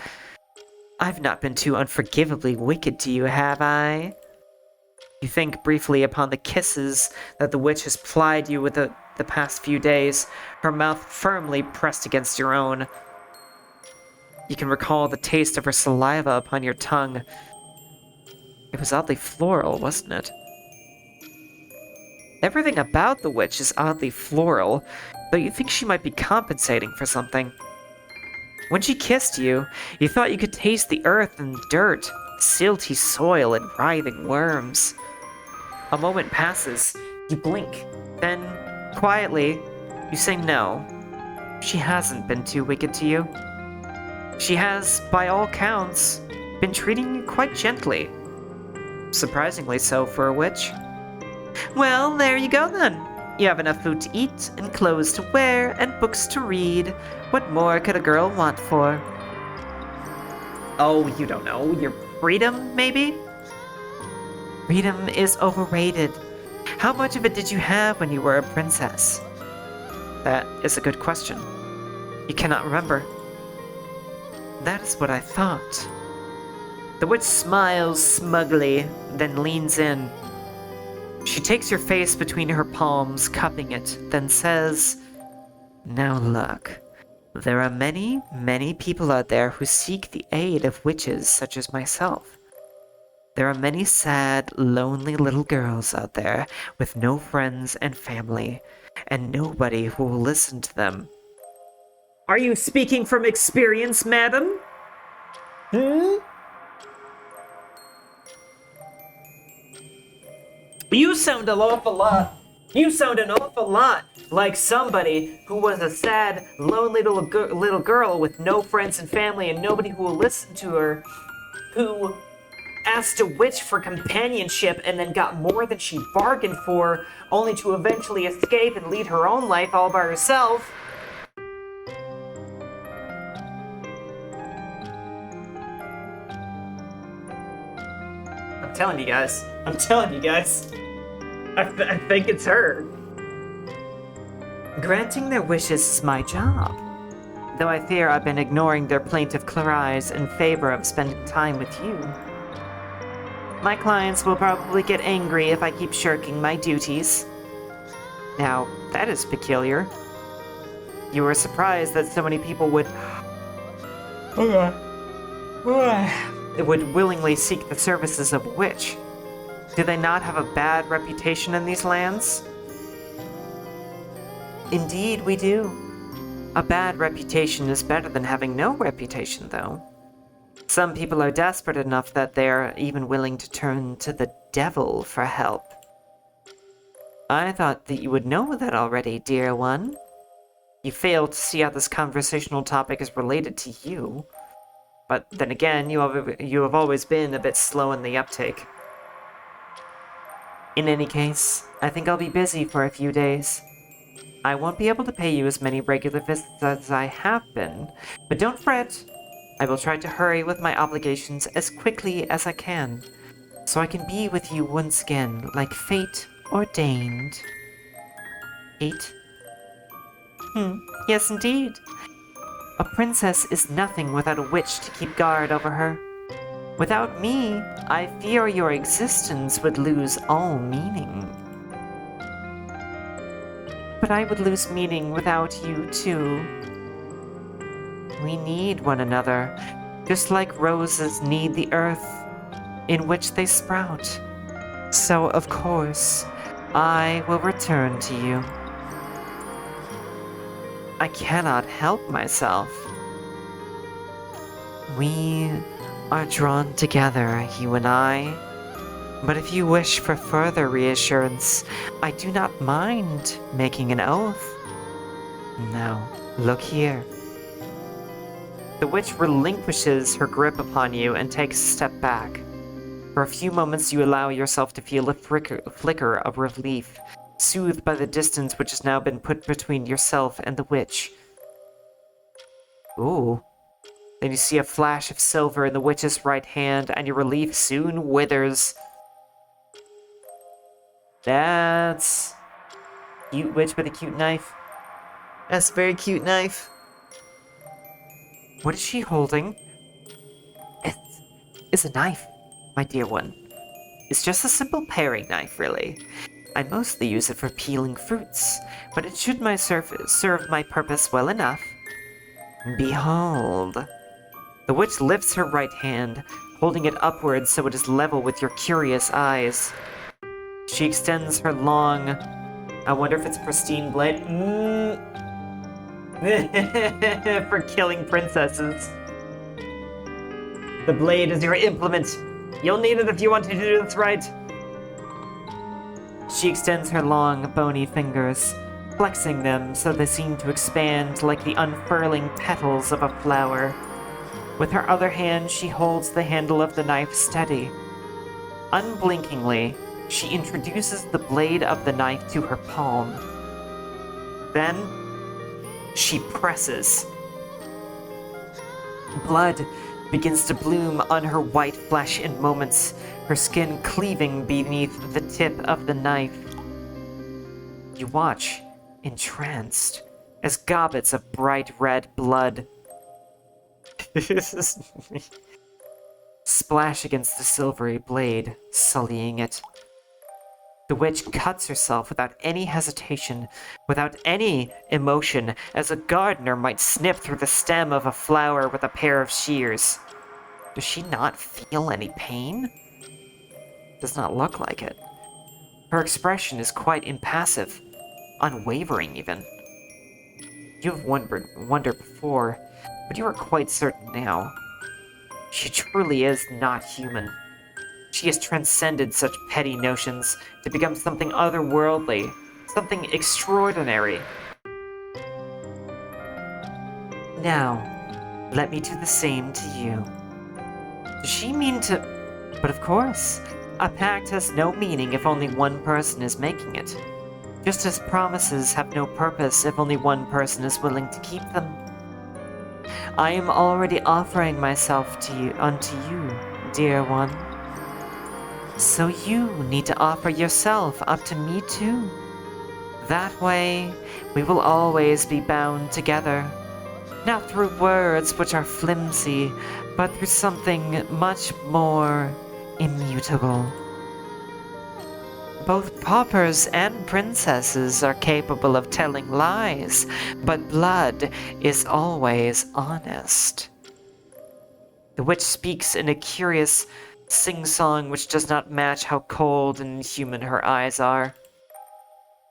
S2: I've not been too unforgivably wicked to you, have I? You think briefly upon the kisses that the witch has plied you with the past few days, her mouth firmly pressed against your own. You can recall the taste of her saliva upon your tongue. It was oddly floral, wasn't it? Everything about the witch is oddly floral, though you think she might be compensating for something. When she kissed you, you thought you could taste the earth and dirt, silty soil and writhing worms. A moment passes, you blink, then, quietly, you say no. She hasn't been too wicked to you. She has, by all counts, been treating you quite gently. Surprisingly so for a witch. Well, there you go then. You have enough food to eat, and clothes to wear, and books to read. What more could a girl want for? Oh, you don't know. Your freedom, maybe? Freedom is overrated. How much of it did you have when you were a princess? That is a good question. You cannot remember. That is what I thought. The witch smiles smugly, then leans in. She takes your face between her palms, cupping it, then says, "Now look, there are many, many people out there who seek the aid of witches such as myself. There are many sad, lonely little girls out there with no friends and family, and nobody who will listen to them." Are you speaking from experience, madam? You sound an awful lot. You sound an awful lot like somebody who was a sad, lonely little girl with no friends and family and nobody who will listen to her, who asked a witch for companionship and then got more than she bargained for, only to eventually escape and lead her own life all by herself. I'm telling you guys. I think it's her. Granting their wishes is my job. Though I fear I've been ignoring their plaintive cries in favor of spending time with you. My clients will probably get angry if I keep shirking my duties. Now, that is peculiar. You were surprised that so many people would willingly seek the services of a witch. Do they not have a bad reputation in these lands? Indeed, we do. A bad reputation is better than having no reputation, though. Some people are desperate enough that they're even willing to turn to the devil for help. I thought that you would know that already, dear one. You fail to see how this conversational topic is related to you. But then again, you have always been a bit slow in the uptake. In any case, I think I'll be busy for a few days. I won't be able to pay you as many regular visits as I have been, but don't fret. I will try to hurry with my obligations as quickly as I can, so I can be with you once again like fate ordained. Fate? Yes indeed. A princess is nothing without a witch to keep guard over her. Without me, I fear your existence would lose all meaning. But I would lose meaning without you, too. We need one another. just like roses need the earth in which they sprout. So, of course, I will return to you. I cannot help myself. We are drawn together, you and I. But if you wish for further reassurance, I do not mind making an oath. Now, look here. The witch relinquishes her grip upon you and takes a step back. For a few moments, you allow yourself to feel a flicker of relief, soothed by the distance which has now been put between yourself and the witch. Ooh. Then you see a flash of silver in the witch's right hand, and your relief soon withers. That's... cute witch with a cute knife. That's a very cute knife. What is she holding? It's a knife, my dear one. It's just a simple paring knife, really. I mostly use it for peeling fruits, but it should serve my purpose well enough. Behold. The witch lifts her right hand, holding it upwards so it is level with your curious eyes. She extends her long... I wonder if it's pristine blade. For killing princesses. The blade is your implement. You'll need it if you want to do this right. She extends her long, bony fingers, flexing them so they seem to expand like the unfurling petals of a flower. With her other hand, she holds the handle of the knife steady. Unblinkingly, she introduces the blade of the knife to her palm. Then, she presses. Blood begins to bloom on her white flesh in moments, her skin cleaving beneath the tip of the knife. You watch, entranced, as gobbets of bright red blood splash against the silvery blade, sullying it. The witch cuts herself without any hesitation, without any emotion, as a gardener might snip through the stem of a flower with a pair of shears. Does she not feel any pain? Does not look like it. Her expression is quite impassive, unwavering even. You have wondered before, but you are quite certain now. She truly is not human. She has transcended such petty notions to become something otherworldly, something extraordinary. Now, let me do the same to you. Does she mean to... But of course, a pact has no meaning if only one person is making it. Just as promises have no purpose if only one person is willing to keep them. I am already offering myself to you, unto you, dear one. So you need to offer yourself up to me too. That way, we will always be bound together. Not through words which are flimsy, but through something much more immutable. Both paupers and princesses are capable of telling lies, but blood is always honest. The witch speaks in a curious sing-song which does not match how cold and human her eyes are.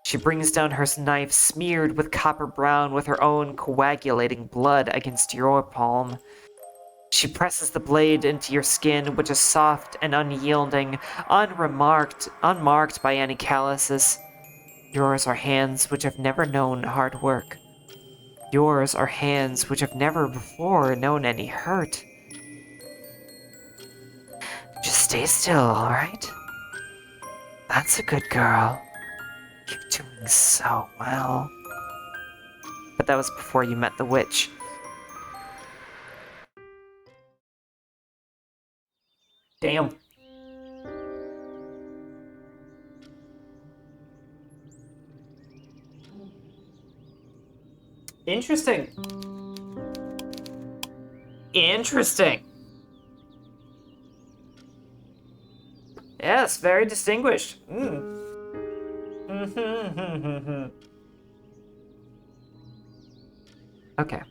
S2: She brings down her knife smeared with copper brown with her own coagulating blood against your palm. She presses the blade into your skin, which is soft and unyielding, unmarked by any calluses. Yours are hands which have never known hard work. Yours are hands which have never before known any hurt. Just stay still, alright? That's a good girl. You're doing so well. But that was before you met the witch. Damn. Interesting. Interesting. Yes, very distinguished. Okay.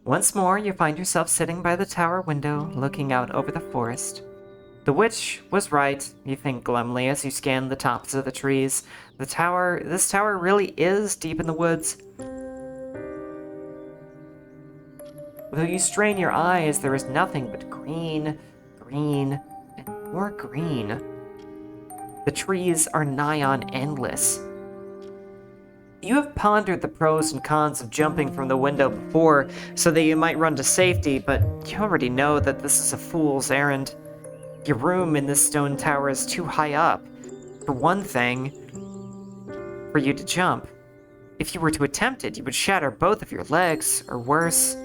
S2: Once more, you find yourself sitting by the tower window, looking out over the forest. The witch was right, you think glumly as you scan the tops of the trees. This tower really is deep in the woods. Though you strain your eyes, there is nothing but green, green, and more green. The trees are nigh on endless. You have pondered the pros and cons of jumping from the window before, so that you might run to safety, but you already know that this is a fool's errand. Your room in this stone tower is too high up. For one thing, for you to jump. If you were to attempt it, you would shatter both of your legs, or worse.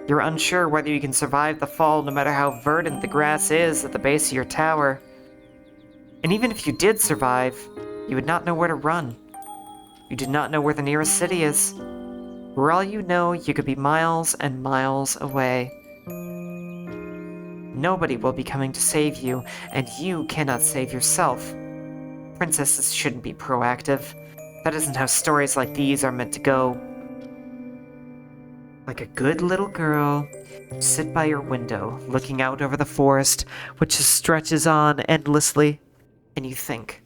S2: You're unsure whether you can survive the fall no matter how verdant the grass is at the base of your tower. And even if you did survive, you would not know where to run. You do not know where the nearest city is. For all you know, you could be miles and miles away. Nobody will be coming to save you, and you cannot save yourself. Princesses shouldn't be proactive. That isn't how stories like these are meant to go. Like a good little girl, you sit by your window, looking out over the forest, which stretches on endlessly, and you think.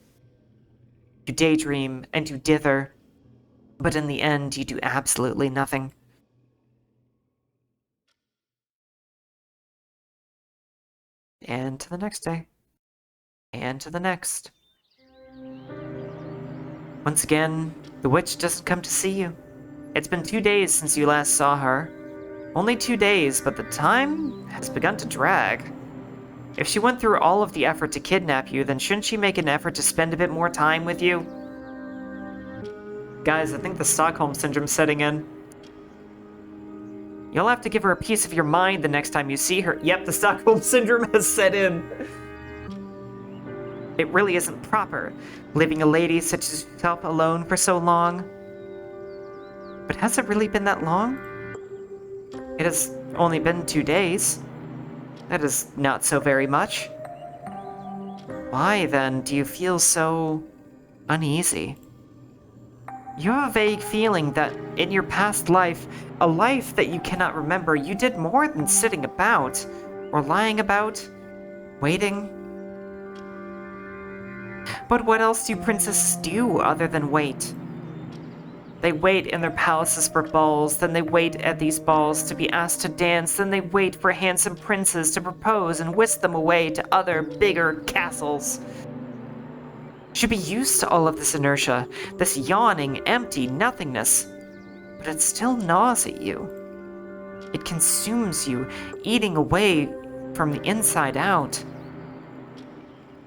S2: You daydream and you dither, but in the end, you do absolutely nothing. And to the next day. And to the next. Once again, the witch doesn't come to see you. It's been 2 days since you last saw her. Only 2 days, but the time has begun to drag. If she went through all of the effort to kidnap you, then shouldn't she make an effort to spend a bit more time with you? Guys, I think the Stockholm Syndrome's setting in. You'll have to give her a piece of your mind the next time you see her. Yep, the Stockholm Syndrome has set in. It really isn't proper, leaving a lady such as yourself alone for so long. But has it really been that long? It has only been 2 days. That is not so very much. Why, then, do you feel so uneasy? You have a vague feeling that in your past life, a life that you cannot remember, you did more than sitting about, or lying about, waiting. But what else do princesses do other than wait? They wait in their palaces for balls, then they wait at these balls to be asked to dance, then they wait for handsome princes to propose and whisk them away to other, bigger castles. Should be used to all of this inertia, this yawning, empty nothingness. But it still gnaws at you. It consumes you, eating away from the inside out.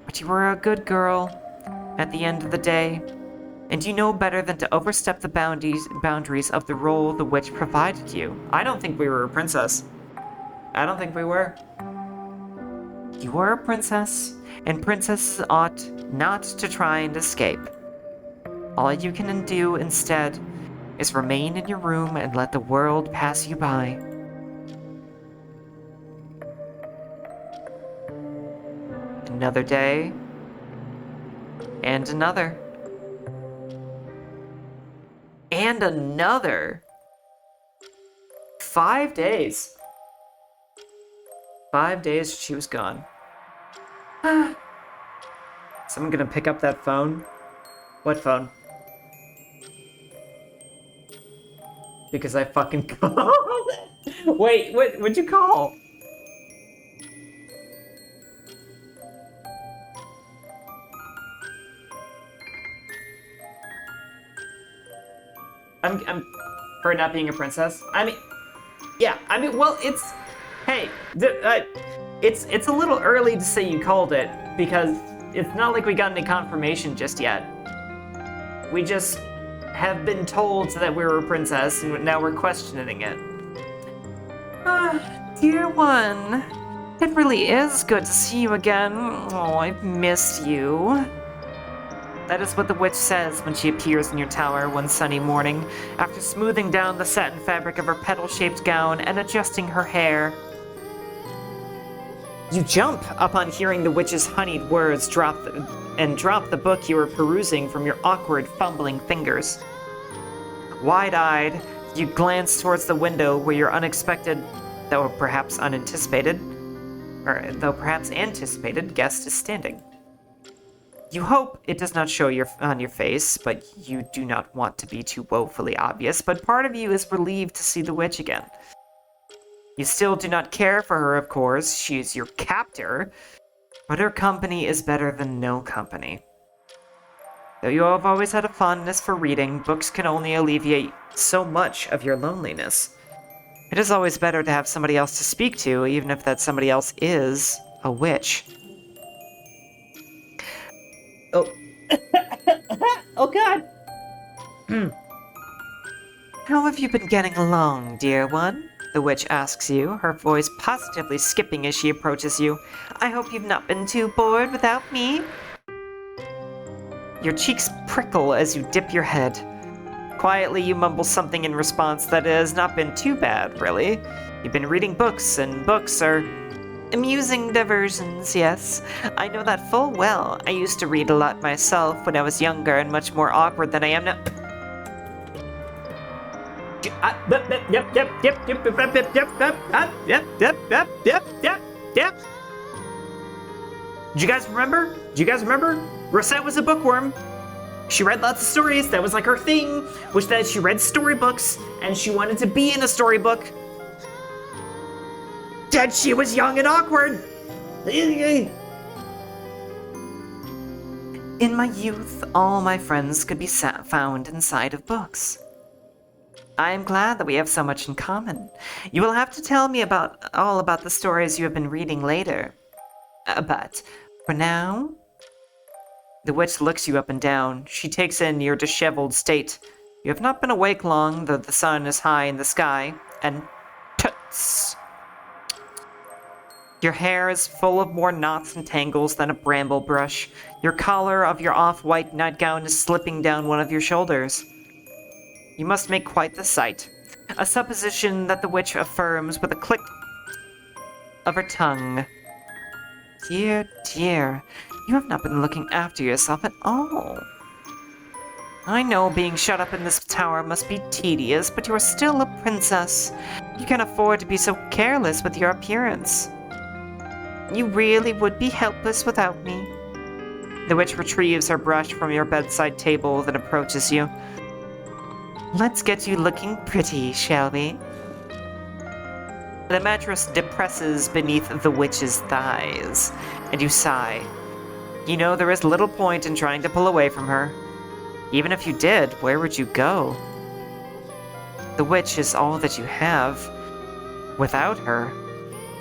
S2: But you were a good girl at the end of the day, and you know better than to overstep the boundaries of the role the witch provided you. I don't think we were a princess. I don't think we were. You were a princess, and princesses ought not to try and escape. All you can do instead is remain in your room and let the world pass you by. Another day, and another. And another. 5 days. 5 days she was gone. Someone gonna pick up that phone? What phone? Because I fucking called. Wait, what'd you call? I'm for not being a princess. I mean, yeah. I mean, well, it's hey, it's a little early to say you called it because it's not like we got any confirmation just yet. We just have been told that we were a princess, and now we're questioning it. Dear one, it really is good to see you again. Oh, I've missed you. That is what the witch says when she appears in your tower one sunny morning, after smoothing down the satin fabric of her petal-shaped gown and adjusting her hair. You jump upon hearing the witch's honeyed words drop the book you were perusing from your awkward, fumbling fingers. Wide-eyed, You glance towards the window where your unexpected, though perhaps unanticipated, or though perhaps anticipated, guest is standing. You hope it does not show on your face, but you do not want to be too woefully obvious, but part of you is relieved to see the witch again. You still do not care for her, of course. She is your captor, but her company is better than no company. Though you have always had a fondness for reading, books can only alleviate so much of your loneliness. It is always better to have somebody else to speak to, even if that somebody else is a witch.
S1: Oh. Oh, God.
S2: How have you been getting along, dear one? The witch asks you, her voice positively skipping as she approaches you. I hope you've not been too bored without me. Your cheeks prickle as you dip your head. Quietly, you mumble something in response that it has not been too bad, really. You've been reading books, and books are amusing diversions, yes. I know that full well. I used to read a lot myself when I was younger and much more awkward than I am now.
S1: Yep. Do you guys remember? Rosette was a bookworm. She read lots of stories. That was like her thing, which that she read storybooks, and she wanted to be in a storybook. Dead, she was young and awkward.
S2: In my youth, all my friends could be found inside of books. I am glad that we have so much in common. You will have to tell me all about the stories you have been reading later. But for now... The witch looks you up and down. She takes in your disheveled state. You have not been awake long, though the sun is high in the sky, and tuts! Your hair is full of more knots and tangles than a bramble brush. Your collar of your off-white nightgown is slipping down one of your shoulders. You must make quite the sight. A supposition that the witch affirms with a click of her tongue. Dear, dear, you have not been looking after yourself at all. I know being shut up in this tower must be tedious, but you are still a princess. You can't afford to be so careless with your appearance. You really would be helpless without me. The witch retrieves her brush from your bedside table, then approaches you. Let's get you looking pretty, shall we? The mattress depresses beneath the witch's thighs, and you sigh. You know there is little point in trying to pull away from her. Even if you did, where would you go? The witch is all that you have. Without her,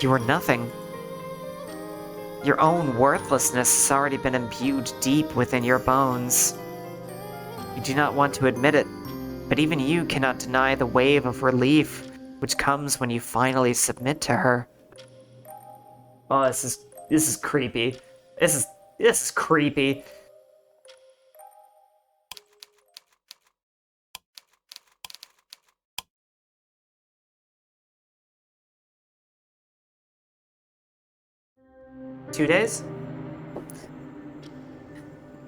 S2: you are nothing. Your own worthlessness has already been imbued deep within your bones. You do not want to admit it, but even you cannot deny the wave of relief which comes when you finally submit to her.
S1: Oh, this is creepy. This is creepy.
S2: "2 days?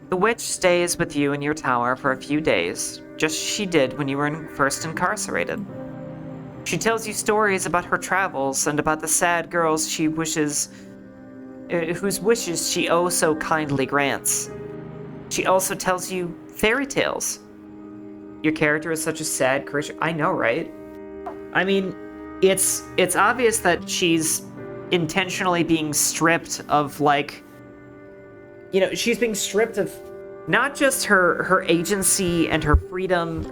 S2: The witch stays with you in your tower for a few days, just as she did when you were first incarcerated. She tells you stories about her travels and about the sad girls whose wishes she oh so kindly grants. She also tells you fairy tales.
S1: Your character is such a sad creature. I know, right? I mean, it's obvious that she's intentionally being stripped of, like, you know, she's being stripped of not just her agency and her freedom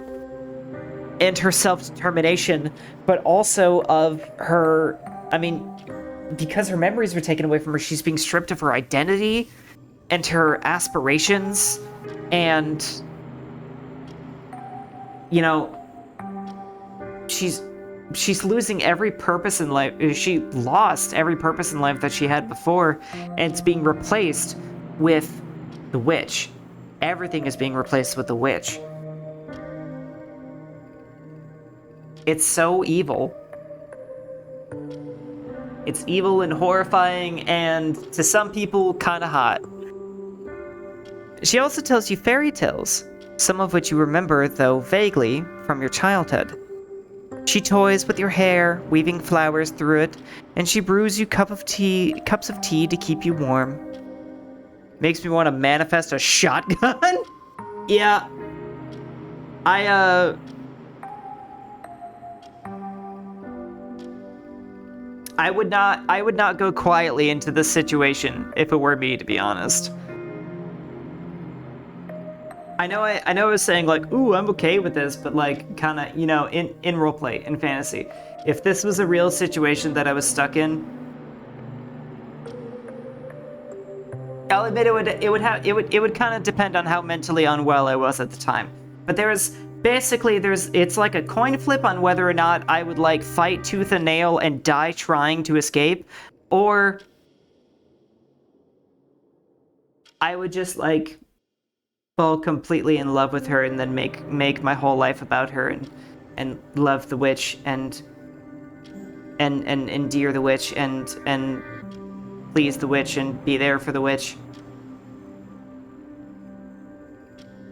S1: and her self-determination, but also of her, I mean, because her memories were taken away from her, she's being stripped of her identity and her aspirations, and, you know, she's losing every purpose in life. She lost every purpose in life that she had before, and it's being replaced with the witch. Everything is being replaced with the witch. It's so evil. It's evil and horrifying, and to some people, kind of hot. She also tells you fairy tales, some of which you remember, though vaguely, from your childhood.
S2: She toys with your hair, weaving flowers through it, and she brews you cups of tea to keep you warm. Makes me want to manifest a shotgun? Yeah. I would not go quietly into this situation if it were me, to be honest. I know I was saying like, ooh, I'm okay with this, but like kind of, you know, in roleplay, in fantasy. If this was a real situation that I was stuck in, I'll admit it would kind of depend on how mentally unwell I was at the time. But it's like a coin flip on whether or not I would like fight tooth and nail and die trying to escape, or I would just like fall completely in love with her and then make my whole life about her and love the witch and endear the witch and please the witch and be there for the witch.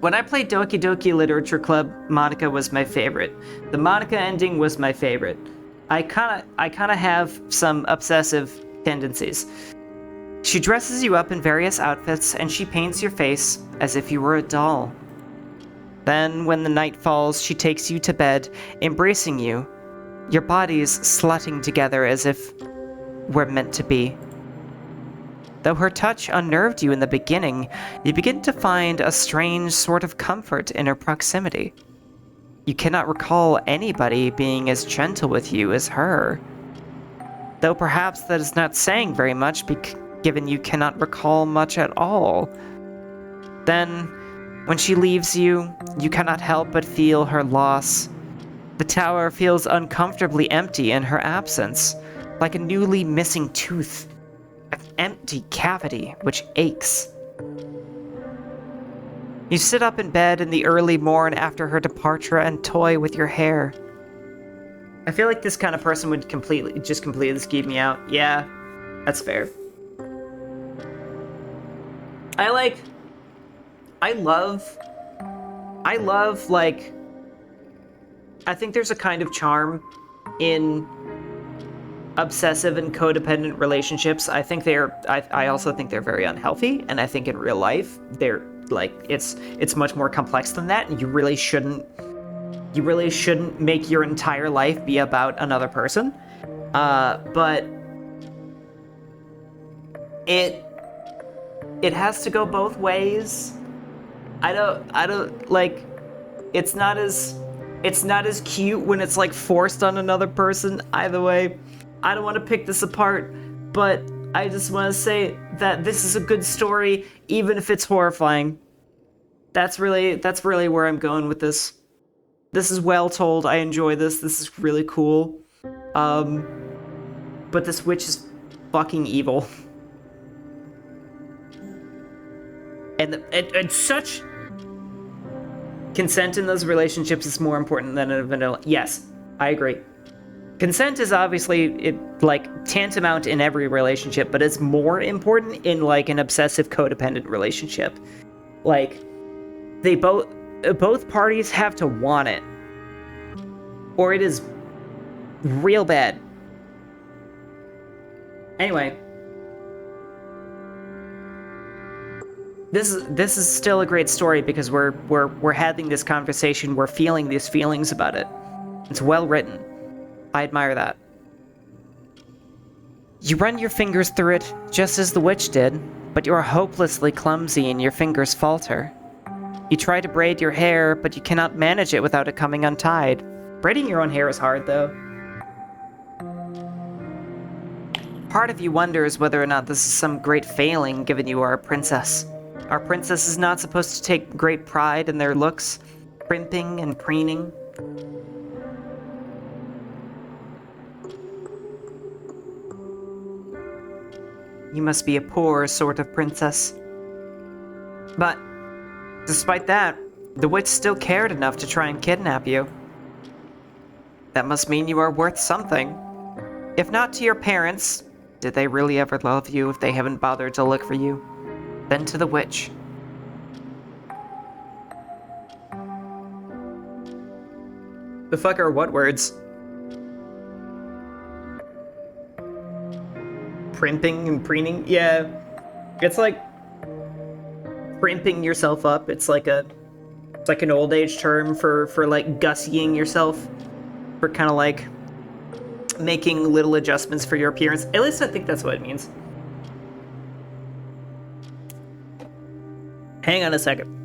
S2: When I played Doki Doki Literature Club, Monica was my favorite. The Monica ending was my favorite. I kinda have some obsessive tendencies. She dresses you up in various outfits and she paints your face as if you were a doll. Then, when the night falls, she takes you to bed, embracing you, your bodies slutting together as if we're meant to be. Though her touch unnerved you in the beginning, you begin to find a strange sort of comfort in her proximity. You cannot recall anybody being as gentle with you as her. Though perhaps that is not saying very much, given you cannot recall much at all. Then, when she leaves you, you cannot help but feel her loss. The tower feels uncomfortably empty in her absence, like a newly missing tooth. An empty cavity which aches. You sit up in bed in the early morn after her departure and toy with your hair. I feel like this kind of person would completely skeeve me out. Yeah, that's fair. I think there's a kind of charm in obsessive and codependent relationships. I also think they're very unhealthy, and I think in real life they're like it's much more complex than that, and you really shouldn't make your entire life be about another person. But it has to go both ways. I don't like, it's not as cute when it's like forced on another person either way. I don't want to pick this apart, but I just want to say that this is a good story, even if it's horrifying. That's really where I'm going with this. This is well told. I enjoy this. This is really cool. But this witch is fucking evil. And such consent in those relationships is more important than a vanilla. Yes, I agree. Consent is obviously tantamount in every relationship, but it's more important in like an obsessive codependent relationship. Like both parties have to want it, or it is real bad. Anyway, this is still a great story because we're having this conversation, we're feeling these feelings about it. It's well written. I admire that. You run your fingers through it, just as the witch did, but you are hopelessly clumsy and your fingers falter. You try to braid your hair, but you cannot manage it without it coming untied. Braiding your own hair is hard, though. Part of you wonders whether or not this is some great failing, given you are a princess. Our princess is not supposed to take great pride in their looks, primping and preening. You must be a poor sort of princess. But, despite that, the witch still cared enough to try and kidnap you. That must mean you are worth something. If not to your parents, did they really ever love you if they haven't bothered to look for you? Then to the witch. The fuck are what words?
S1: primping and preening. Yeah, it's like primping yourself up. It's like an old age term for like gussying yourself, for kind of like making little adjustments for your appearance. At least I think that's what it means. Hang on a second.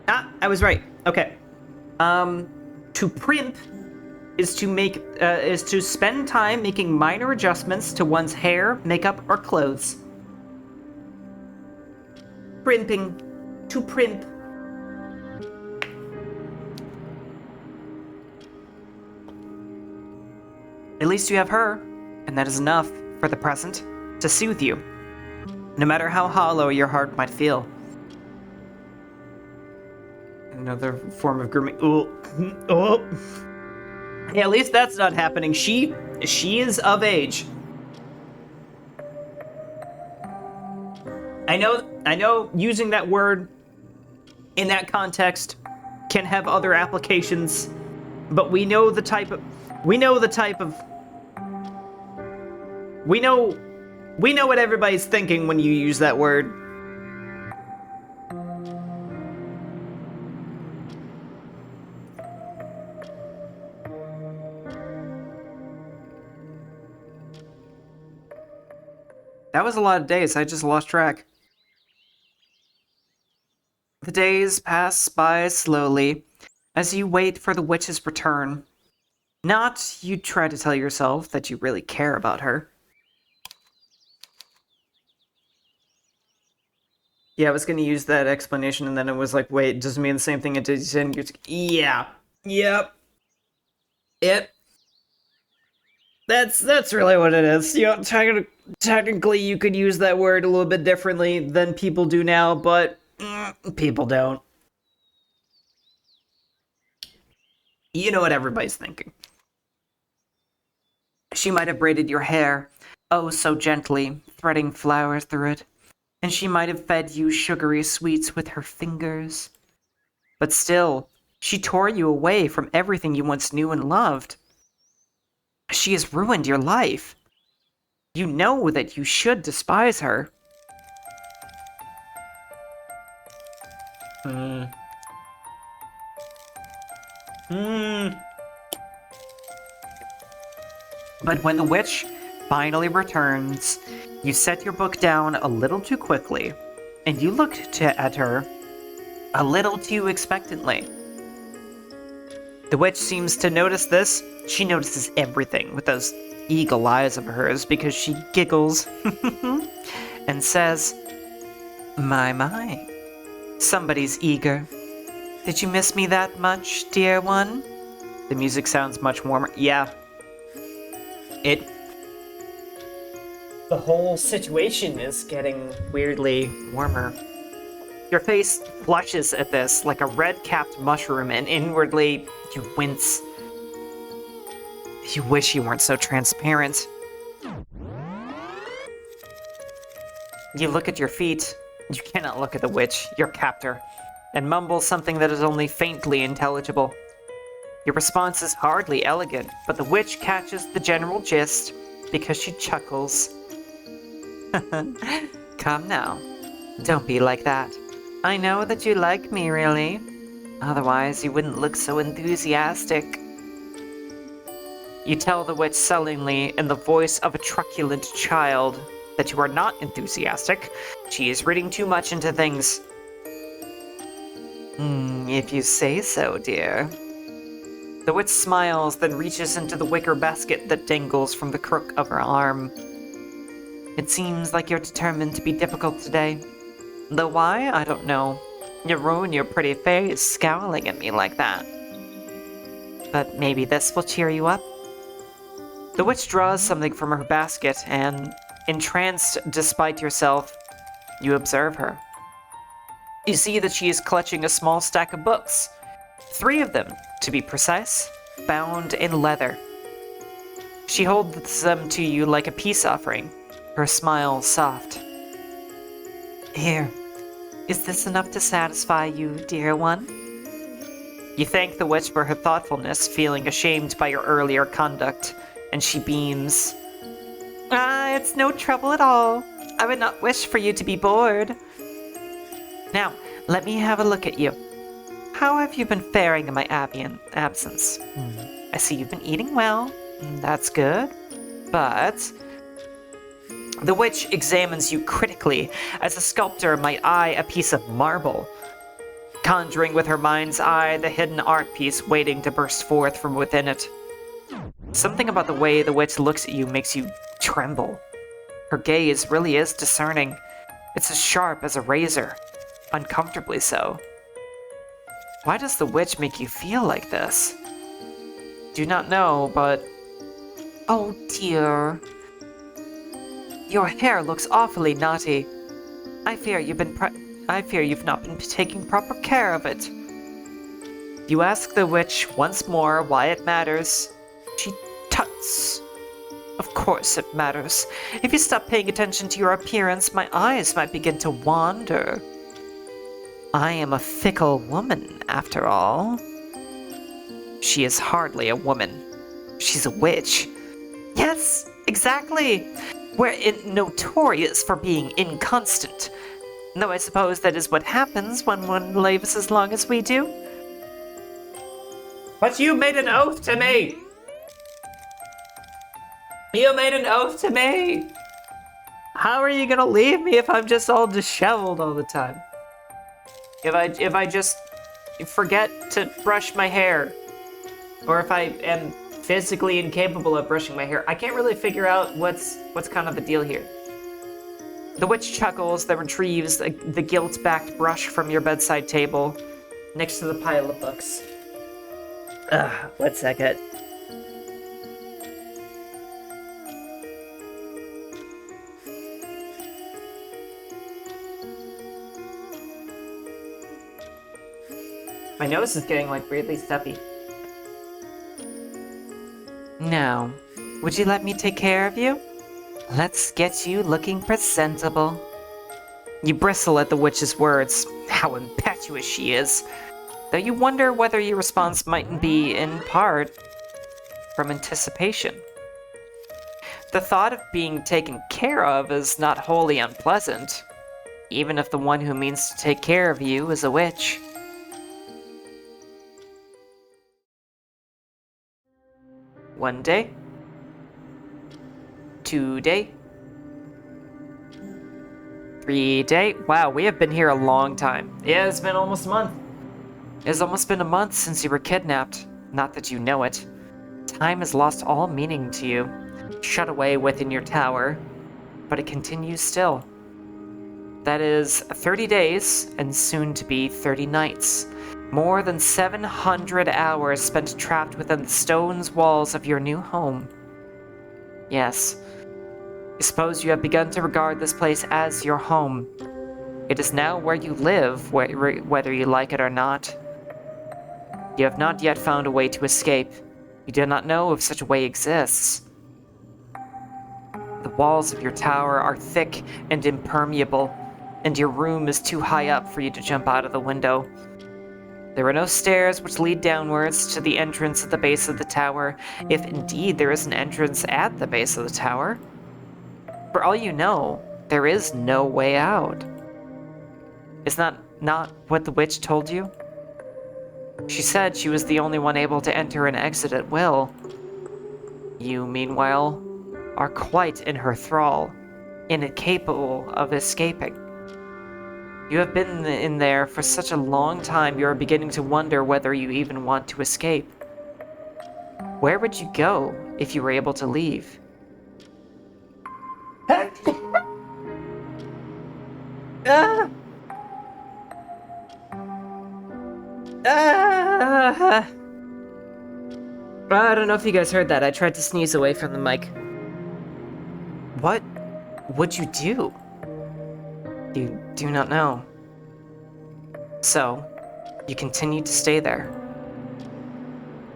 S1: Ah, I was right. Okay. To primp is to spend time making minor adjustments to one's hair, makeup, or clothes. Primping. To primp. At least you have her, and that is enough, for the present, to soothe you, no matter how hollow your heart might feel. Another form of grooming. Oh. Yeah, at least that's not happening. She is of age. I know using that word in that context can have other applications, but we know what everybody's thinking when you use that word. That was a lot of days. I just lost track. The days pass by slowly as you wait for the witch's return. Not you try to tell yourself that you really care about her. Yeah, I was going to use that explanation, and then it was like, wait, does it mean the same thing it did in... Yeah. Yep. That's really what it is. You know, technically you could use that word a little bit differently than people do now, but people don't. You know what everybody's thinking. She might have braided your hair, oh so gently, threading flowers through it, and she might have fed you sugary sweets with her fingers. But still, she tore you away from everything you once knew and loved. She has ruined your life. You know that you should despise her. But when the witch finally returns, you set your book down a little too quickly, and you look at her a little too expectantly. The witch seems to notice this. She notices everything with those eagle eyes of hers, because she giggles and says, My, somebody's eager. Did you miss me that much, dear one? The music sounds much warmer. Yeah. The whole situation is getting weirdly warmer. Your face flushes at this like a red-capped mushroom, and inwardly you wince. You wish you weren't so transparent. You look at your feet. You cannot look at the witch, your captor, and mumble something that is only faintly intelligible. Your response is hardly elegant, but the witch catches the general gist because she chuckles. Come now, don't be like that. I know that you like me, really. Otherwise, you wouldn't look so enthusiastic. You tell the witch sullenly in the voice of a truculent child that you are not enthusiastic. She is reading too much into things. If you say so, dear. The witch smiles, then reaches into the wicker basket that dangles from the crook of her arm. It seems like you're determined to be difficult today. Though why, I don't know. You ruin your pretty face scowling at me like that. But maybe this will cheer you up? The witch draws something from her basket, and, entranced despite yourself, you observe her. You see that she is clutching a small stack of books. 3 of them, to be precise, bound in leather. She holds them to you like a peace offering, her smile soft.
S2: Here, is this enough to satisfy you, dear one? You thank the witch for her thoughtfulness, feeling ashamed by your earlier conduct, and she beams. It's no trouble at all. I would not wish for you to be bored. Now, let me have a look at you. How have you been faring in my absence? I see you've been eating well. That's good. But the witch examines you critically, as a sculptor might eye a piece of marble, conjuring with her mind's eye the hidden art piece waiting to burst forth from within it. Something about the way the witch looks at you makes you tremble. Her gaze really is discerning. It's as sharp as a razor, uncomfortably so. Why does the witch make you feel like this? Do not know, but... Oh dear. Your hair looks awfully naughty. I fear you've not been taking proper care of it. You ask the witch once more why it matters. She tuts. Of course it matters. If you stop paying attention to your appearance, my eyes might begin to wander. I am a fickle woman, after all. She is hardly a woman. She's a witch. Yes, exactly. We're notorious for being inconstant. Though I suppose that is what happens when one lives as long as we do.
S1: But you made an oath to me! You made an oath to me! How are you gonna leave me if I'm just all disheveled all the time? If I just forget to brush my hair, or if I am physically incapable of brushing my hair, I can't really figure out what's kind of the deal here. The witch chuckles, then retrieves the gilt-backed brush from your bedside table, next to the pile of books. 1 second. My nose is getting like weirdly stuffy.
S2: Now, would you let me take care of you? Let's get you looking presentable. You bristle at the witch's words. How impetuous she is. Though you wonder whether your response mightn't be, in part, from anticipation. The thought of being taken care of is not wholly unpleasant, even if the one who means to take care of you is a witch. One day, 2 day, 3 day. Wow, we have been here a long time.
S1: Yeah, it's been almost a month.
S2: It's almost been a month since you were kidnapped. Not that you know it. Time has lost all meaning to you, shut away within your tower, but it continues still. That is 30 days, and soon to be 30 nights. More than 700 hours spent trapped within the stone's walls of your new home. Yes, I suppose you have begun to regard this place as your home. It is now where you live, whether you like it or not. You have not yet found a way to escape. You do not know if such a way exists. The walls of your tower are thick and impermeable, and your room is too high up for you to jump out of the window. There are no stairs which lead downwards to the entrance at the base of the tower, if indeed there is an entrance at the base of the tower. For all you know, there is no way out. Is that not what the witch told you? She said she was the only one able to enter and exit at will. You, meanwhile, are quite in her thrall, incapable of escaping. You have been in there for such a long time, you are beginning to wonder whether you even want to escape. Where would you go if you were able to leave?
S1: I don't know if you guys heard that. I tried to sneeze away from the mic.
S2: What would you do? You do not know. So, you continue to stay there.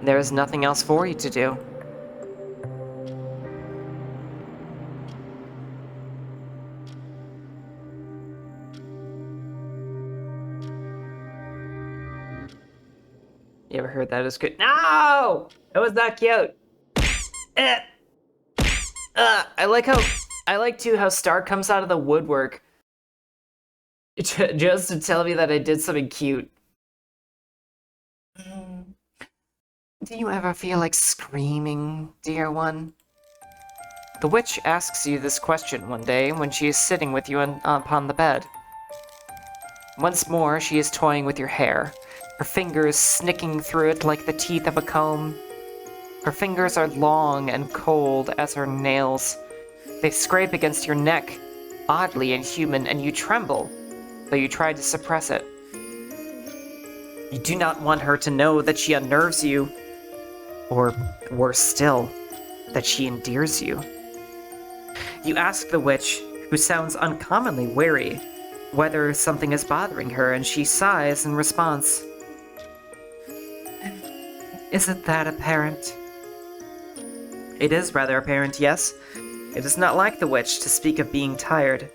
S2: There is nothing else for you to do.
S1: You ever heard that as good? No! That was not cute. Eh. I like too how Star comes out of the woodwork just to tell me that I did something cute.
S2: Do you ever feel like screaming, dear one? The witch asks you this question one day when she is sitting with you upon the bed. Once more, she is toying with your hair, her fingers snicking through it like the teeth of a comb. Her fingers are long and cold as her nails. They scrape against your neck, oddly inhuman, and you tremble, though you try to suppress it. You do not want her to know that she unnerves you, or worse still, that she endears you. You ask the witch, who sounds uncommonly wary, whether something is bothering her, and she sighs in response. Is it that apparent? It is rather apparent, yes. It is not like the witch to speak of being tired.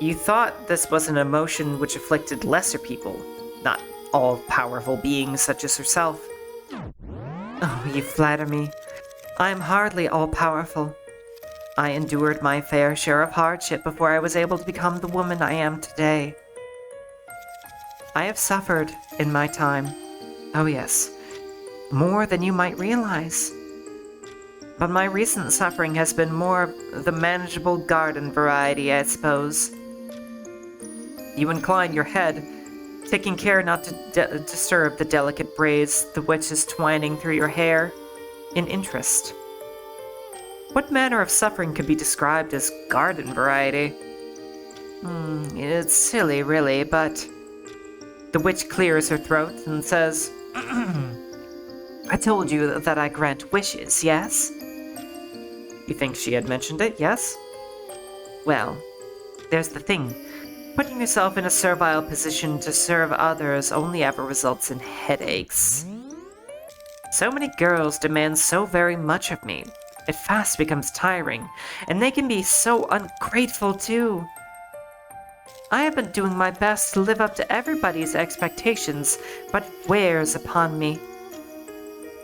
S2: You thought this was an emotion which afflicted lesser people, not all-powerful beings such as herself. Oh, you flatter me. I am hardly all-powerful. I endured my fair share of hardship before I was able to become the woman I am today. I have suffered in my time. Oh yes, more than you might realize. But my recent suffering has been more of the manageable garden variety, I suppose. You incline your head, taking care not to disturb the delicate braids the witch is twining through your hair, in interest. What manner of suffering could be described as garden variety? It's silly, really, but... The witch clears her throat and says, I told you that I grant wishes, yes? You think she had mentioned it, yes? Well, there's the thing. Putting yourself in a servile position to serve others only ever results in headaches. So many girls demand so very much of me. It fast becomes tiring, and they can be so ungrateful too. I have been doing my best to live up to everybody's expectations, but it wears upon me.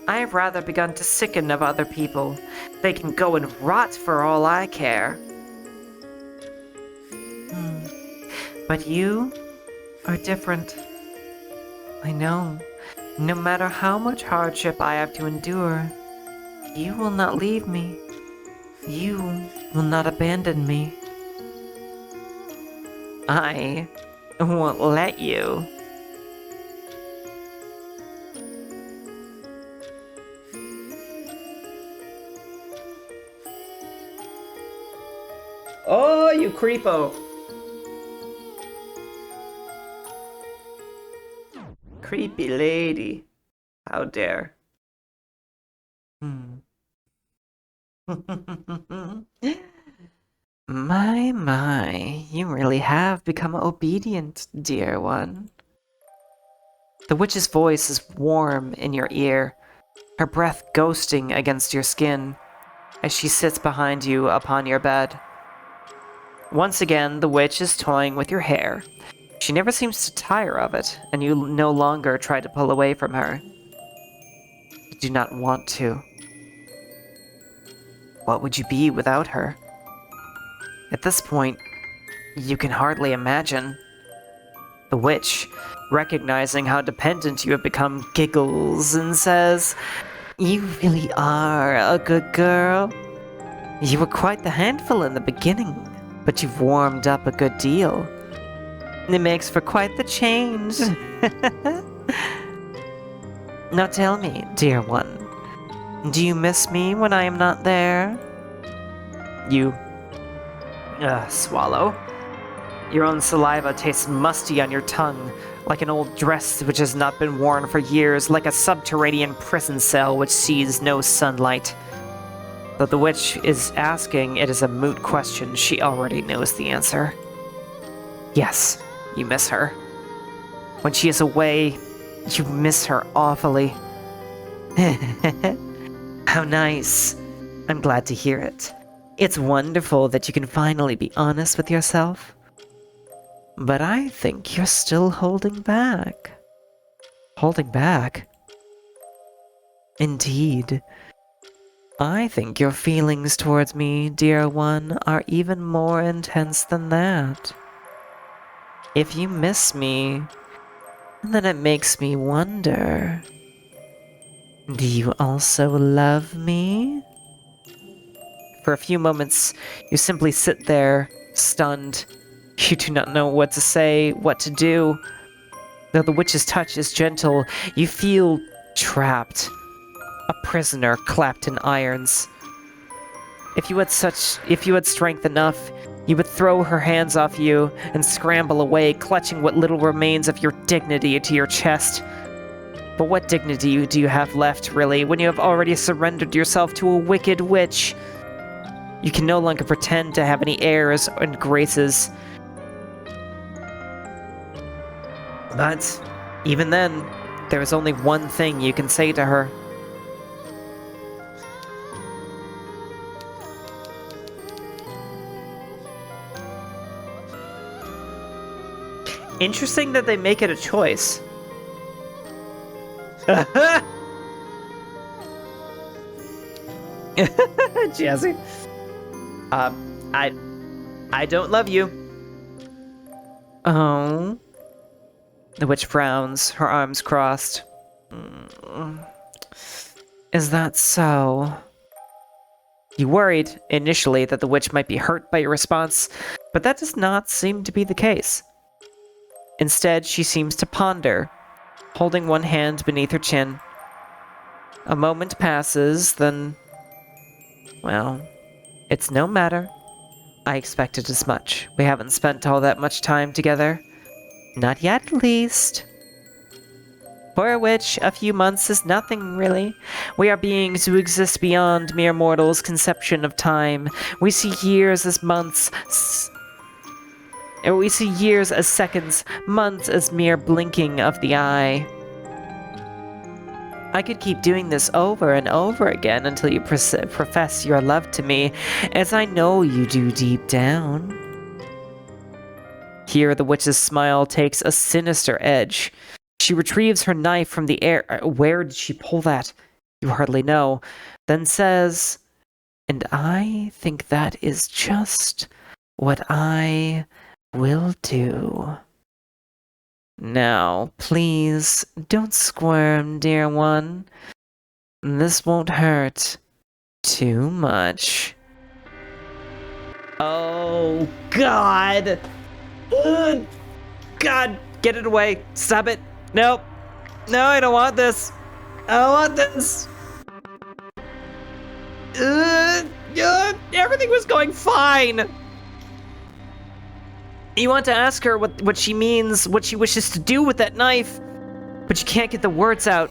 S2: I have rather begun to sicken of other people. They can go and rot for all I care. But you are different. I know. No matter how much hardship I have to endure, you will not leave me. You will not abandon me. I won't let you.
S1: Oh, you creepo! Creepy lady. How dare.
S2: My, you really have become obedient, dear one. The witch's voice is warm in your ear, her breath ghosting against your skin, as she sits behind you upon your bed. Once again, the witch is toying with your hair. She never seems to tire of it, and you no longer try to pull away from her. You do not want to. What would you be without her? At this point, you can hardly imagine. The witch, recognizing how dependent you have become, giggles and says, You really are a good girl. You were quite the handful in the beginning, but you've warmed up a good deal. It makes for quite the change. Now tell me, dear one, do you miss me when I am not there? You swallow. Your own saliva tastes musty on your tongue, like an old dress which has not been worn for years, like a subterranean prison cell which sees no sunlight. Though the witch is asking, it is a moot question. She already knows the answer. Yes, you miss her. When she is away, you miss her awfully. How nice. I'm glad to hear it. It's wonderful that you can finally be honest with yourself. But I think you're still holding back. holding back. Indeed. I think your feelings towards me, dear one, are even more intense than that. If you miss me, then it makes me wonder. Do you also love me? For a few moments, you simply sit there, stunned. You do not know what to say, what to do. Though the witch's touch is gentle, you feel trapped. A prisoner clapped in irons. If you had strength enough, you would throw her hands off you and scramble away, clutching what little remains of your dignity to your chest. But what dignity do you have left, really, when you have already surrendered yourself to a wicked witch? You can no longer pretend to have any airs and graces. But even then, there is only one thing you can say to her. Interesting that they make it a choice. Jazzy. I don't love you. Oh. The witch frowns, her arms crossed. Is that so? You worried, initially, that the witch might be hurt by your response, but that does not seem to be the case. Instead, she seems to ponder, holding one hand beneath her chin. A moment passes, then... Well, it's no matter. I expected as much. We haven't spent all that much time together. Not yet, at least. For a witch, a few months is nothing, really. We are beings who exist beyond mere mortals' conception of time. We see years as months... We see years as seconds, months as mere blinking of the eye. I could keep doing this over and over again until you profess your love to me, as I know you do deep down. Here the witch's smile takes a sinister edge. She retrieves her knife from the air. Where did she pull that? You hardly know. Then says, and I think that is just what I will do. Now, please, don't squirm, dear one. This won't hurt too much. Oh, God! Ugh. God, get it away. Stop it. Nope. No, I don't want this. I don't want this. Everything was going fine. You want to ask her what she means, what she wishes to do with that knife, but you can't get the words out.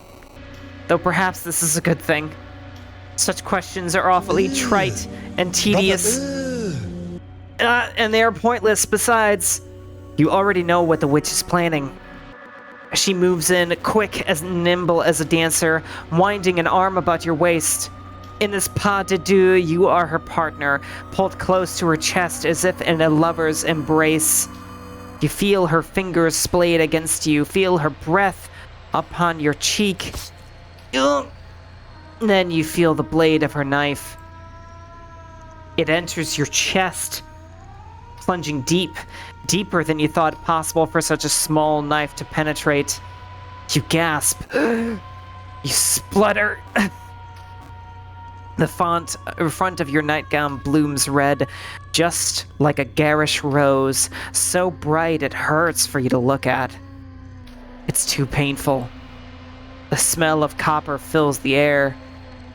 S2: Though perhaps this is a good thing. Such questions are awfully trite and tedious. And they are pointless. Besides, you already know what the witch is planning. She moves in, quick as nimble as a dancer, winding an arm about your waist. In this pas de deux, you are her partner, pulled close to her chest as if in a lover's embrace. You feel her fingers splayed against you, feel her breath upon your cheek. Then you feel the blade of her knife. It enters your chest, plunging deep, deeper than you thought possible for such a small knife to penetrate. You gasp. You splutter. The front of your nightgown blooms red, just like a garish rose, so bright it hurts for you to look at. It's too painful. The smell of copper fills the air.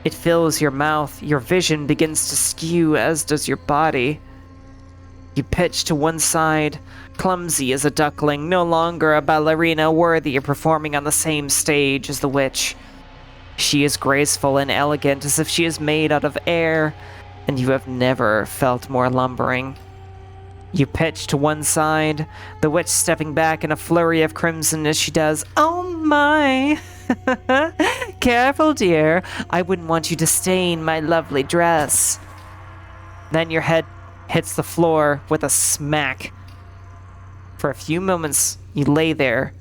S2: It fills your mouth. Your vision begins to skew, as does your body. You pitch to one side, clumsy as a duckling, no longer a ballerina worthy of performing on the same stage as the witch. She is graceful and elegant, as if she is made out of air, and you have never felt more lumbering. You pitch to one side, the witch stepping back in a flurry of crimson as she does. Oh my! Careful, dear. I wouldn't want you to stain my lovely dress. Then your head hits the floor with a smack. For a few moments, you lay there,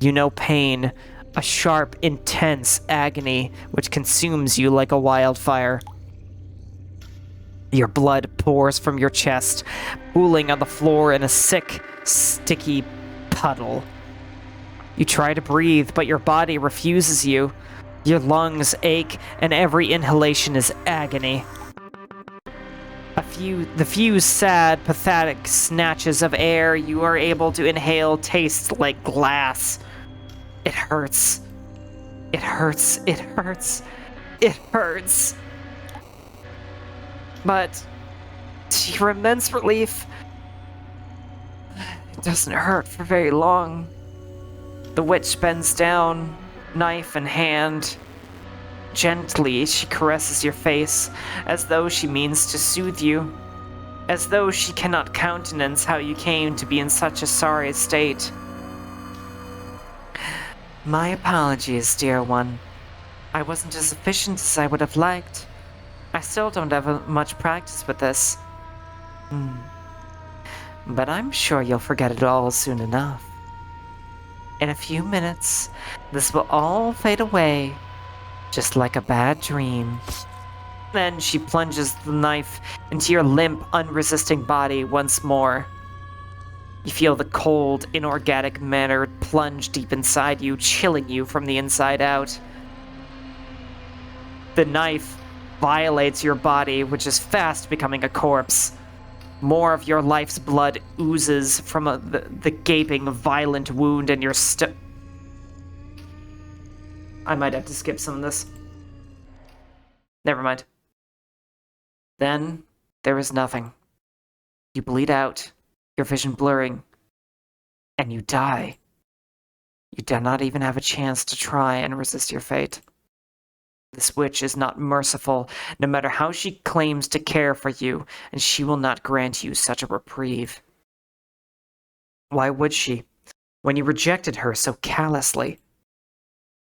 S2: You know pain, a sharp, intense agony which consumes you like a wildfire. Your blood pours from your chest, pooling on the floor in a sick, sticky puddle. You try to breathe, but your body refuses you. Your lungs ache, and every inhalation is agony. The few sad, pathetic snatches of air you are able to inhale taste like glass. It hurts. It hurts. It hurts. It hurts. But, to your immense relief, it doesn't hurt for very long. The witch bends down, knife in hand. Gently, she caresses your face, as though she means to soothe you, as though she cannot countenance how you came to be in such a sorry state. My apologies, dear one. I wasn't as efficient as I would have liked. I still don't have much practice with this. But I'm sure you'll forget it all soon enough. In a few minutes, this will all fade away, just like a bad dream. Then she plunges the knife into your limp, unresisting body once more. You feel the cold, inorganic matter plunge deep inside you, chilling you from the inside out. The knife violates your body, which is fast becoming a corpse. More of your life's blood oozes from the gaping, violent wound in your I might have to skip some of this. Never mind. Then, there is nothing. You bleed out, your vision blurring, and you die. You do not even have a chance to try and resist your fate. This witch is not merciful, no matter how she claims to care for you, and she will not grant you such a reprieve. Why would she, when you rejected her so callously?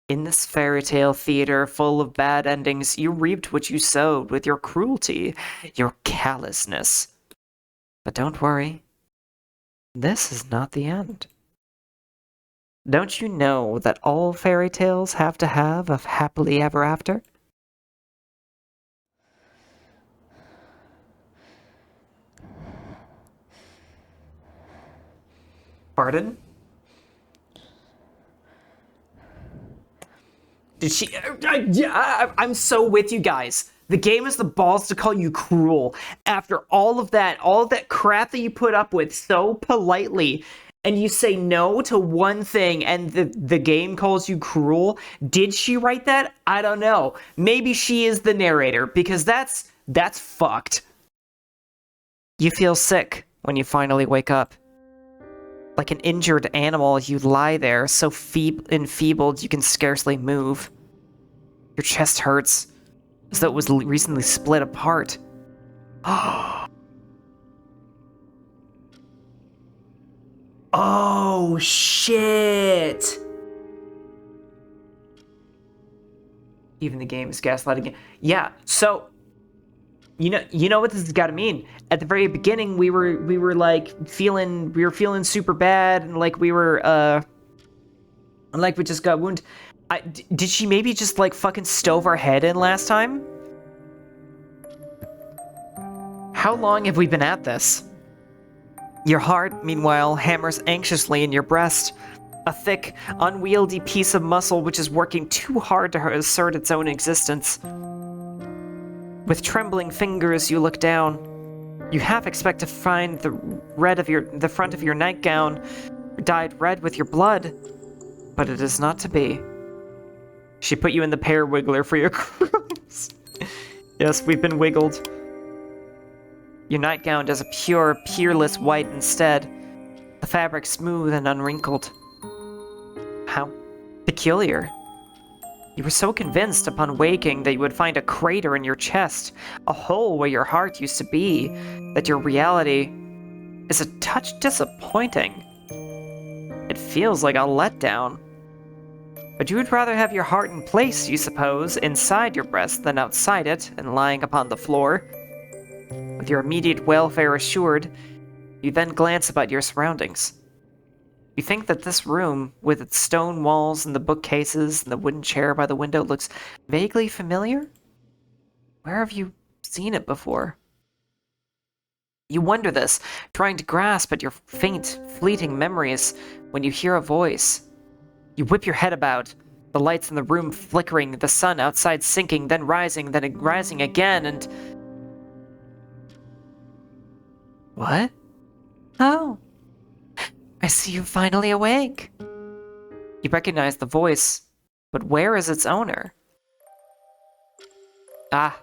S2: In this fairy tale theater full of bad endings, you reaped what you sowed with your cruelty, your callousness. But don't worry, this is not the end. Don't you know that all fairy tales have to have a happily ever after? Pardon? Did she? I'm so with you guys. The game has the balls to call you cruel after all of that crap that you put up with so politely, and you say no to one thing, and the game calls you cruel. Did she write that? I don't know. Maybe she is the narrator, because that's fucked. You feel sick when you finally wake up. Like an injured animal, you lie there, so enfeebled you can scarcely move. Your chest hurts, as though it was recently split apart. Oh, shit! Even the game is gaslighting you. Yeah, so... You know what this has got to mean. At the very beginning, we were feeling super bad, and like we just got wounded. Did she maybe just like fucking stove our head in last time? How long have we been at this? Your heart, meanwhile, hammers anxiously in your breast. A thick, unwieldy piece of muscle which is working too hard to assert its own existence. With trembling fingers, you look down. You half expect to find the front of your nightgown dyed red with your blood, but it is not to be. She put you in the pear wiggler for your crimes. Yes, we've been wiggled. Your nightgown does a pure, peerless white instead, the fabric smooth and unwrinkled. How peculiar. You were so convinced upon waking that you would find a crater in your chest, a hole where your heart used to be, that your reality is a touch disappointing. It feels like a letdown. But you would rather have your heart in place, you suppose, inside your breast than outside it and lying upon the floor. With your immediate welfare assured, you then glance about your surroundings. You think that this room, with its stone walls and the bookcases and the wooden chair by the window, looks vaguely familiar? Where have you seen it before? You wonder this, trying to grasp at your faint, fleeting memories when you hear a voice. You whip your head about, the lights in the room flickering, the sun outside sinking, then rising again, and... What? Oh. I see you finally awake. You recognize the voice, but where is its owner? Ah,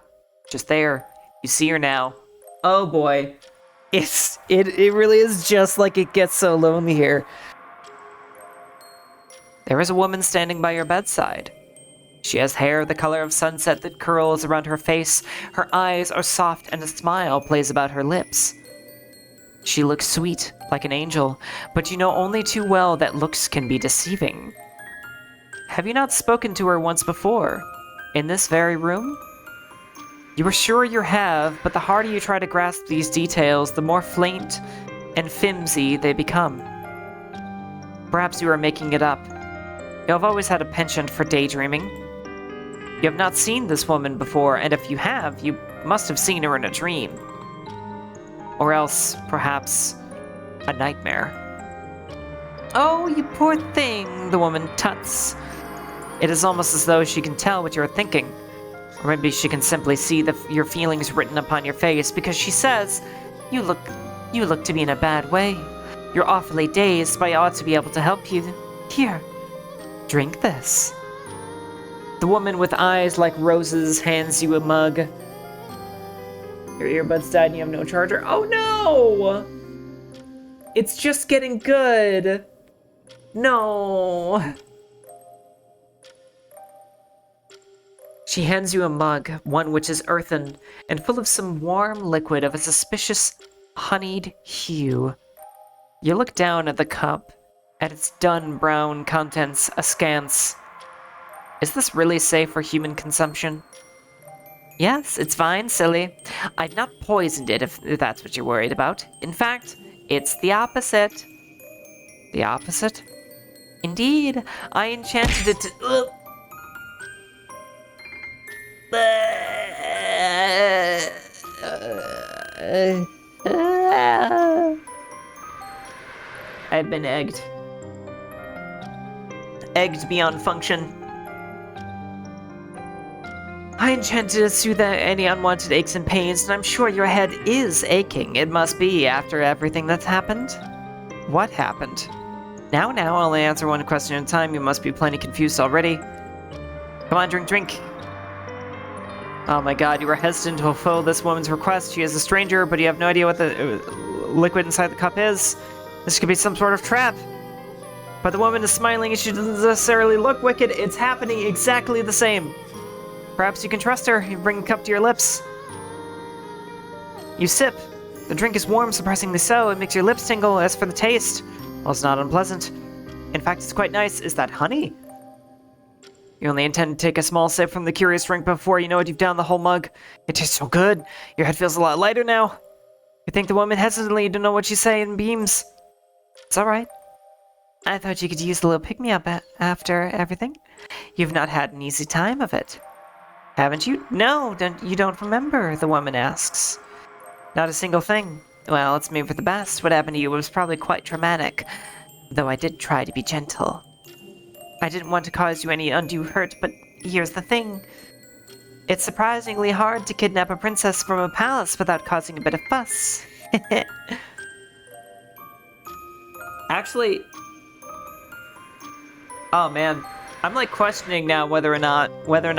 S2: just there. You see her now. Oh boy. It really is just like It Gets So Lonely here. There is a woman standing by your bedside. She has hair the color of sunset that curls around her face. Her eyes are soft and a smile plays about her lips. She looks sweet, like an angel, but you know only too well that looks can be deceiving. Have you not spoken to her once before? In this very room? You are sure you have, but the harder you try to grasp these details, the more faint and flimsy they become. Perhaps you are making it up. You have always had a penchant for daydreaming. You have not seen this woman before, and if you have, you must have seen her in a dream. Or else, perhaps, a nightmare. Oh, you poor thing, the woman tuts. It is almost as though she can tell what you are thinking. Or maybe she can simply see your feelings written upon your face, because she says, You look to be in a bad way. You're awfully dazed, but I ought to be able to help you. Here, drink this. The woman with eyes like roses hands you a mug. Your earbuds died and you have no charger. Oh no! It's just getting good. No. She hands you a mug, one which is earthen, and full of some warm liquid of a suspicious, honeyed hue. You look down at the cup, at its dun brown contents askance. Is this really safe for human consumption? Yes, it's fine, silly. I've not poisoned it if that's what you're worried about. In fact, it's the opposite. The opposite? Indeed, I enchanted it to... I've been egged. Egged beyond function. I enchanted to soothe any unwanted aches and pains, and I'm sure your head is aching. It must be after everything that's happened. What happened? Now, I'll only answer one question at a time. You must be plenty confused already. Come on, drink. Oh my god, you were hesitant to fulfill this woman's request. She is a stranger, but you have no idea what the liquid inside the cup is. This could be some sort of trap. But the woman is smiling and she doesn't necessarily look wicked. It's happening exactly the same. Perhaps you can trust her. You bring the cup to your lips. You sip. The drink is warm, surprisingly so. It makes your lips tingle. As for the taste, well, it's not unpleasant. In fact, it's quite nice. Is that honey? You only intend to take a small sip from the curious drink before you know it, you've downed the whole mug. It tastes so good. Your head feels a lot lighter now. You think the woman hesitantly, you don't know what she's saying, beams. It's alright. I thought you could use a little pick-me-up after everything. You've not had an easy time of it. Haven't you? No, you don't remember, the woman asks. Not a single thing. Well, it's maybe for the best. What happened to you was probably quite traumatic, though I did try to be gentle. I didn't want to cause you any undue hurt, but here's the thing. It's surprisingly hard to kidnap a princess from a palace without causing a bit of fuss. Actually... Oh man, I'm like questioning now whether or not we're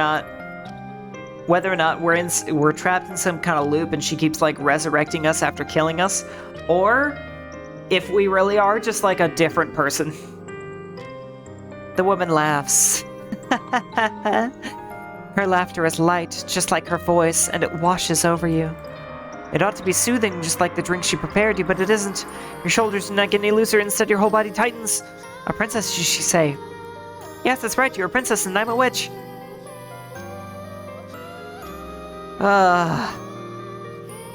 S2: trapped in some kind of loop and she keeps like resurrecting us after killing us, or if we really are just like a different person. The woman laughs. Her laughter is light, just like her voice, and it washes over you. It ought to be soothing, just like the drink she prepared you, but it isn't. Your shoulders do not get any looser, instead your whole body tightens. A princess, she say. Yes, that's right, you're a princess and I'm a witch. That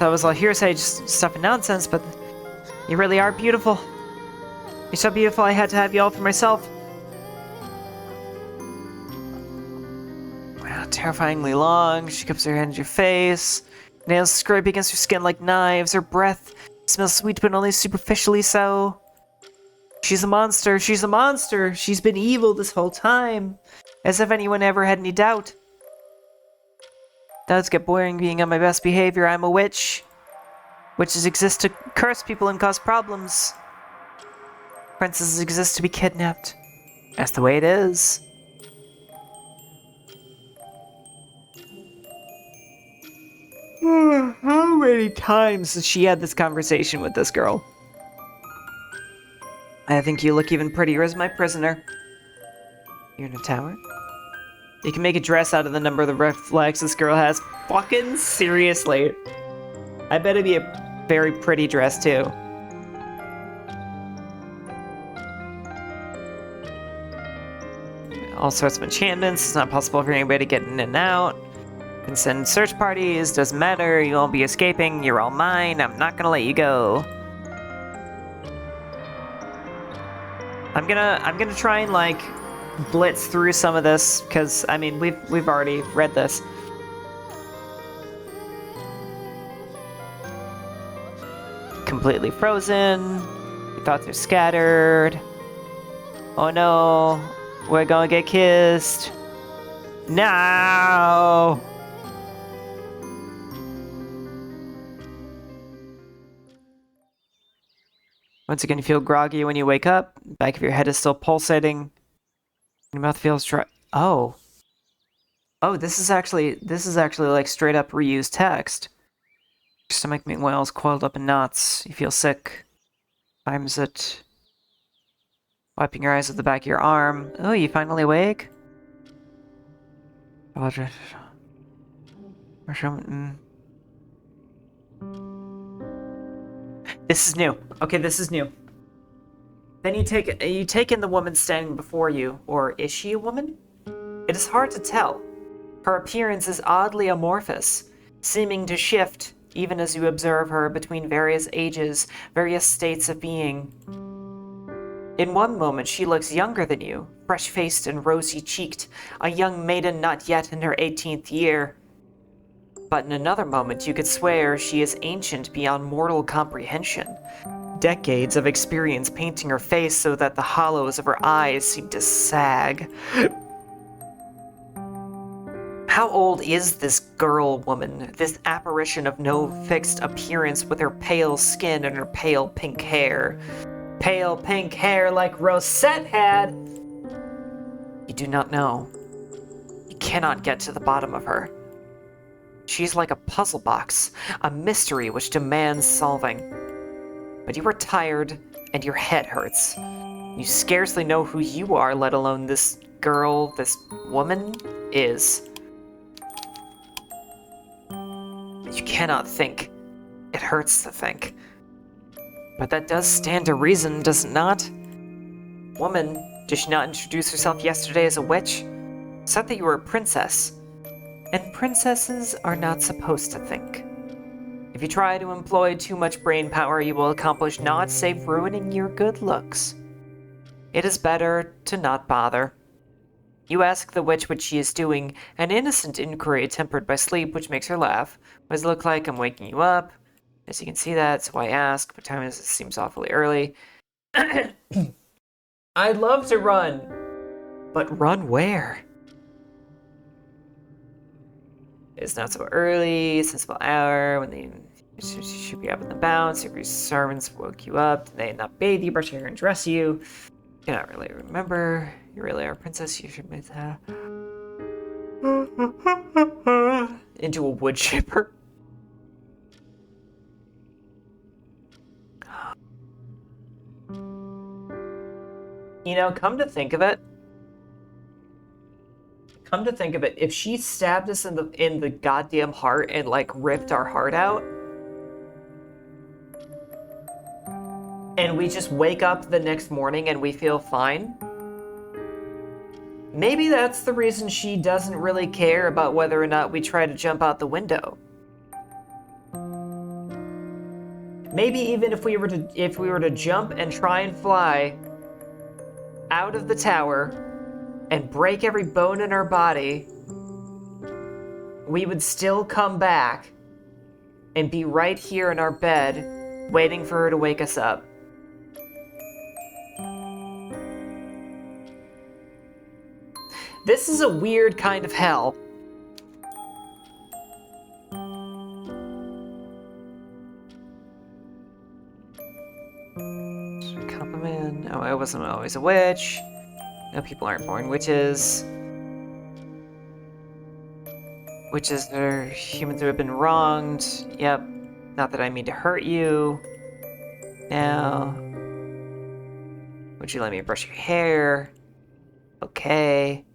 S2: was all hearsay, just stuff and nonsense, but you really are beautiful. You're so beautiful, I had to have you all for myself. Wow, terrifyingly long. She cups her hand to your face. Nails scrape against your skin like knives. Her breath smells sweet, but only superficially so. She's a monster. She's a monster. She's been evil this whole time. As if anyone ever had any doubt. Does get boring being on my best behavior. I'm a witch. Witches exist to curse people and cause problems. Princesses exist to be kidnapped. That's the way it is. How many times has she had this conversation with this girl? I think you look even prettier as my prisoner. You're in a tower? You can make a dress out of the number of the red flags this girl has. Fucking seriously. I bet it'd be a very pretty dress too. All sorts of enchantments. It's not possible for anybody to get in and out. You can send search parties. Doesn't matter. You won't be escaping. You're all mine. I'm not gonna let you go. I'm gonna try and like blitz through some of this because I mean we've already read this. Completely frozen. Your thoughts are scattered. Oh no, we're gonna get kissed. No. Once again, you feel groggy when you wake up. The back of your head is still pulsating. Your mouth feels dry. Oh. Oh, this is actually like straight up reused text. Your stomach meanwhile is coiled up in knots. You feel sick. Times it. Wiping your eyes with the back of your arm. Oh, you finally awake? This is new. Okay, this is new. Then you take in the woman standing before you, or is she a woman? It is hard to tell. Her appearance is oddly amorphous, seeming to shift even as you observe her between various ages, various states of being. In one moment she looks younger than you, fresh-faced and rosy-cheeked, a young maiden not yet in her 18th year. But in another moment you could swear she is ancient beyond mortal comprehension. Decades of experience painting her face so that the hollows of her eyes seem to sag. How old is this girl woman, this apparition of no fixed appearance with her pale skin and her pale pink hair? Pale pink hair like Rosette had! You do not know. You cannot get to the bottom of her. She's like a puzzle box, a mystery which demands solving. But you are tired, and your head hurts. You scarcely know who you are, let alone this girl, this woman, is. You cannot think. It hurts to think. But that does stand to reason, does it not? Woman, did she not introduce herself yesterday as a witch? Said that you were a princess. And princesses are not supposed to think. If you try to employ too much brain power, you will accomplish naught save ruining your good looks. It is better to not bother. You ask the witch what she is doing, an innocent inquiry tempered by sleep, which makes her laugh. What does it look like? I'm waking you up. As you can see that, so I ask. What time is it? Seems awfully early. I'd love to run. But run where? It's not so early, sensible hour, when they should be up in the bounce. Your servants woke you up. They had not bathe you, brush your hair, and dress you. You cannot really remember. You really are a princess. You should make that into a wood chipper. You know, come to think of it, if she stabbed us in the goddamn heart and like ripped our heart out, and we just wake up the next morning and we feel fine, maybe that's the reason she doesn't really care about whether or not we try to jump out the window. Maybe even if we were to jump and try and fly,
S1: out of the tower and break every bone in our body, we would still come back and be right here in our bed waiting for her to wake us up. This is a weird kind of hell. Compliment. Oh, I wasn't always a witch. No, people aren't born witches. Witches are humans who have been wronged. Yep. Not that I mean to hurt you. Now, would you let me brush your hair? Okay.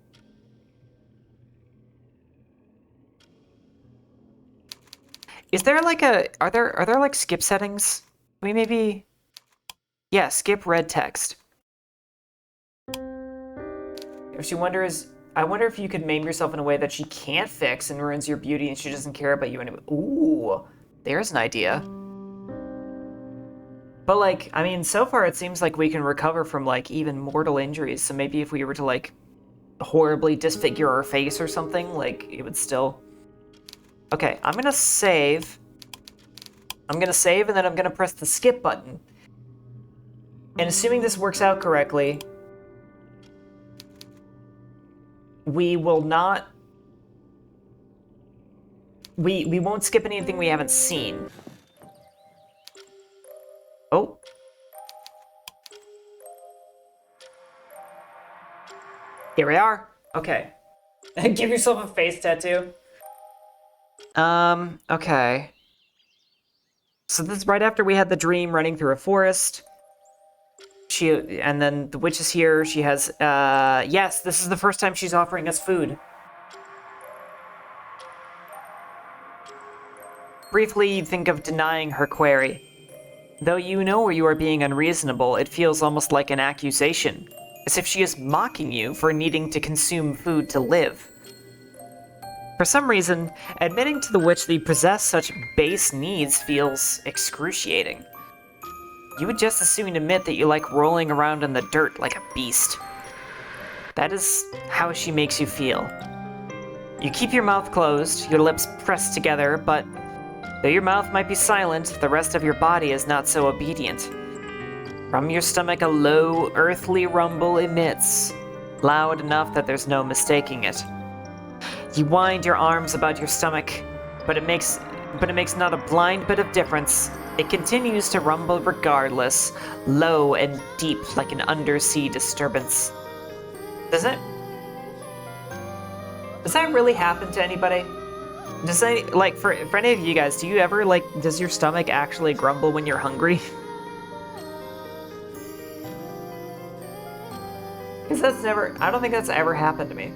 S1: Is there like are there like skip settings? We maybe, yeah, skip red text. If she wonders, I wonder if you could maim yourself in a way that she can't fix and ruins your beauty and she doesn't care about you anyway. Ooh, there's an idea. But like, I mean, so far it seems like we can recover from like even mortal injuries. So maybe if we were to like horribly disfigure our face or something, like it would still... Okay, I'm gonna save. I'm gonna save and then I'm gonna press the skip button. And assuming this works out correctly, we will not... We won't skip anything we haven't seen. Oh. Here we are. Okay. Give yourself a face tattoo. Okay. So this is right after we had the dream running through a forest. And then the witch is here. She has, yes, this is the first time she's offering us food. Briefly, you'd think of denying her query. Though you know you are being unreasonable, it feels almost like an accusation, as if she is mocking you for needing to consume food to live. For some reason, admitting to the witch that you possess such base needs feels excruciating. You would just as soon admit that you like rolling around in the dirt like a beast. That is how she makes you feel. You keep your mouth closed, your lips pressed together, but though your mouth might be silent, the rest of your body is not so obedient. From your stomach a low, earthly rumble emits, loud enough that there's no mistaking it. You wind your arms about your stomach, but it makes not a blind bit of difference. It continues to rumble regardless, low and deep like an undersea disturbance. Does that really happen to anybody? Does any, like, for any of you guys, do you ever, like, does your stomach actually grumble when you're hungry? Because I don't think that's ever happened to me.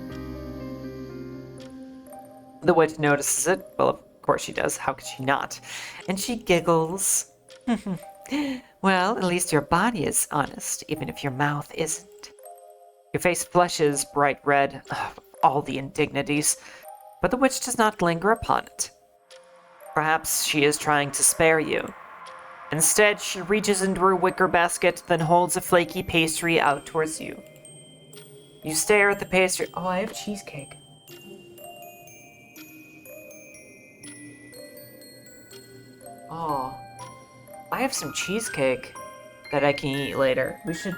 S1: The witch notices it. Well, of course she does. How could she not? And she giggles. Well, at least your body is honest, even if your mouth isn't. Your face flushes bright red. Ugh, all the indignities. But the witch does not linger upon it. Perhaps she is trying to spare you. Instead, she reaches into her wicker basket, then holds a flaky pastry out towards you. You stare at the pastry. Oh, I have cheesecake. Oh, I have some cheesecake that I can eat later. We should...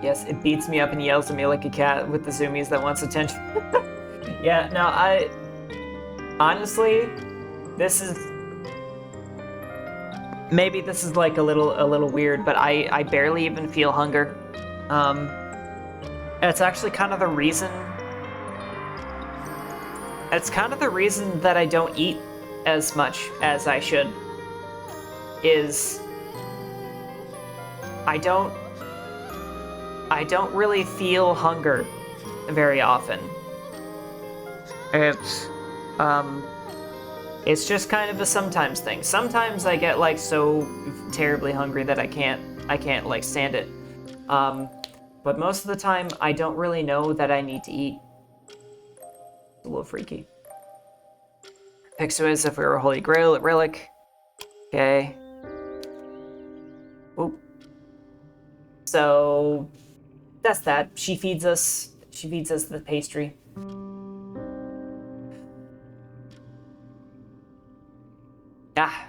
S1: Yes, it beats me up and yells at me like a cat with the zoomies that wants attention. Yeah, no, honestly, this is... Maybe this is like a little weird, but I barely even feel hunger. It's actually kind of the reason... It's kind of the reason that I don't eat as much as I should. Is... I don't really feel hunger very often. It's just kind of a sometimes thing. Sometimes I get like so terribly hungry that I can't like stand it. But most of the time I don't really know that I need to eat. It's a little freaky. Picks to it as if we were a holy grail relic. Okay. Oop. So that's that. She feeds us the pastry.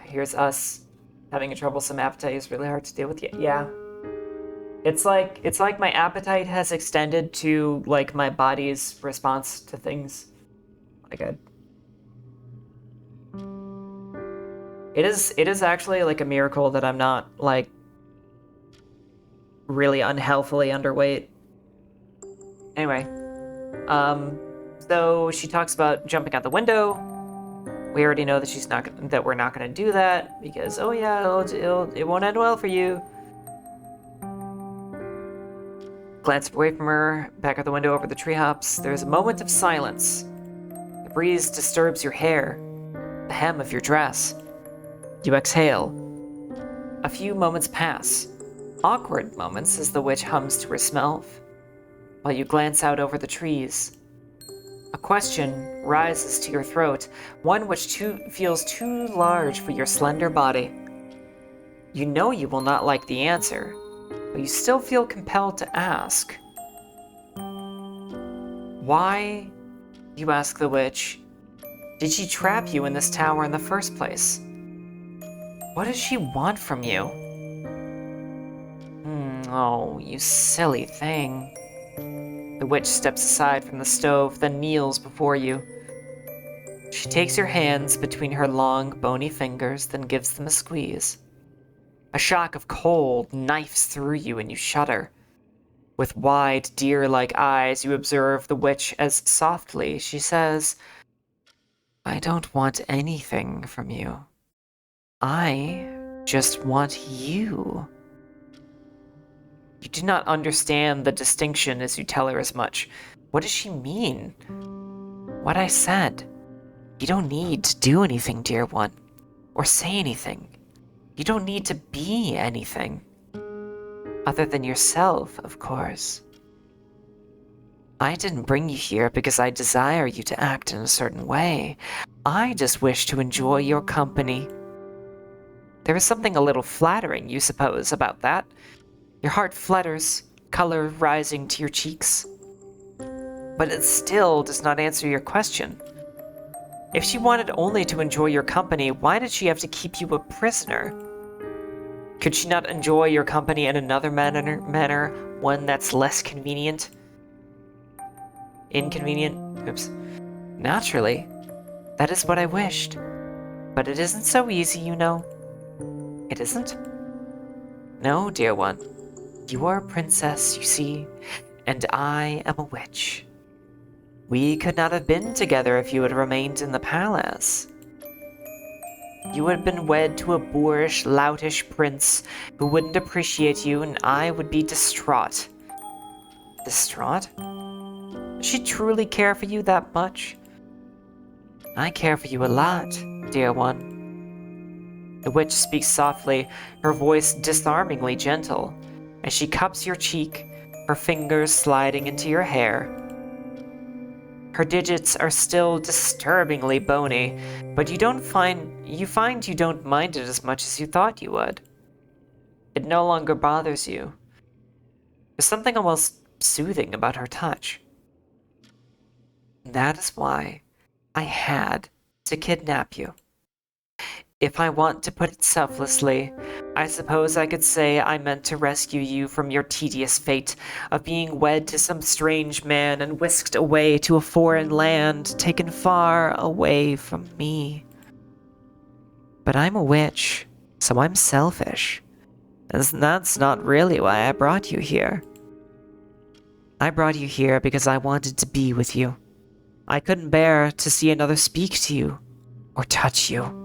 S1: Here's us. Having a troublesome appetite is really hard to deal with. Yeah. It's like my appetite has extended to like my body's response to things. Like it is actually like a miracle that I'm not like really unhealthily underweight. Anyway, so she talks about jumping out the window. We already know that we're not gonna do that because it won't end well for you. Glance away from her, back out the window over the tree hops. There's a moment of silence. The breeze disturbs your hair, the hem of your dress. You exhale. A few moments pass. Awkward moments as the witch hums to herself, while you glance out over the trees. A question rises to your throat, one which feels too large for your slender body. You know you will not like the answer, but you still feel compelled to ask. Why, you ask the witch, did she trap you in this tower in the first place? What does she want from you? Oh, you silly thing. The witch steps aside from the stove, then kneels before you. She takes your hands between her long, bony fingers, then gives them a squeeze. A shock of cold knifes through you and you shudder. With wide, deer-like eyes, you observe the witch as softly she says, I don't want anything from you. I just want you. You do not understand the distinction as you tell her as much. What does she mean? What I said. You don't need to do anything, dear one, or say anything. You don't need to be anything. Other than yourself, of course. I didn't bring you here because I desire you to act in a certain way. I just wish to enjoy your company. There is something a little flattering, you suppose, about that. Your heart flutters, color rising to your cheeks. But it still does not answer your question. If she wanted only to enjoy your company, why did she have to keep you a prisoner? Could she not enjoy your company in another manner, one that's less convenient? Inconvenient? Oops. Naturally. That is what I wished. But it isn't so easy, you know. It isn't? No, dear one. You are a princess, you see, and I am a witch. We could not have been together if you had remained in the palace. You would have been wed to a boorish, loutish prince who wouldn't appreciate you, and I would be distraught. Distraught? Does she truly care for you that much? I care for you a lot, dear one. The witch speaks softly, her voice disarmingly gentle, as she cups your cheek, her fingers sliding into your hair. Her digits are still disturbingly bony, but you find you don't mind it as much as you thought you would. It no longer bothers you. There's something almost soothing about her touch. That is why I had to kidnap you. If I want to put it selflessly, I suppose I could say I meant to rescue you from your tedious fate of being wed to some strange man and whisked away to a foreign land, taken far away from me. But I'm a witch, so I'm selfish. And that's not really why I brought you here. I brought you here because I wanted to be with you. I couldn't bear to see another speak to you or touch you.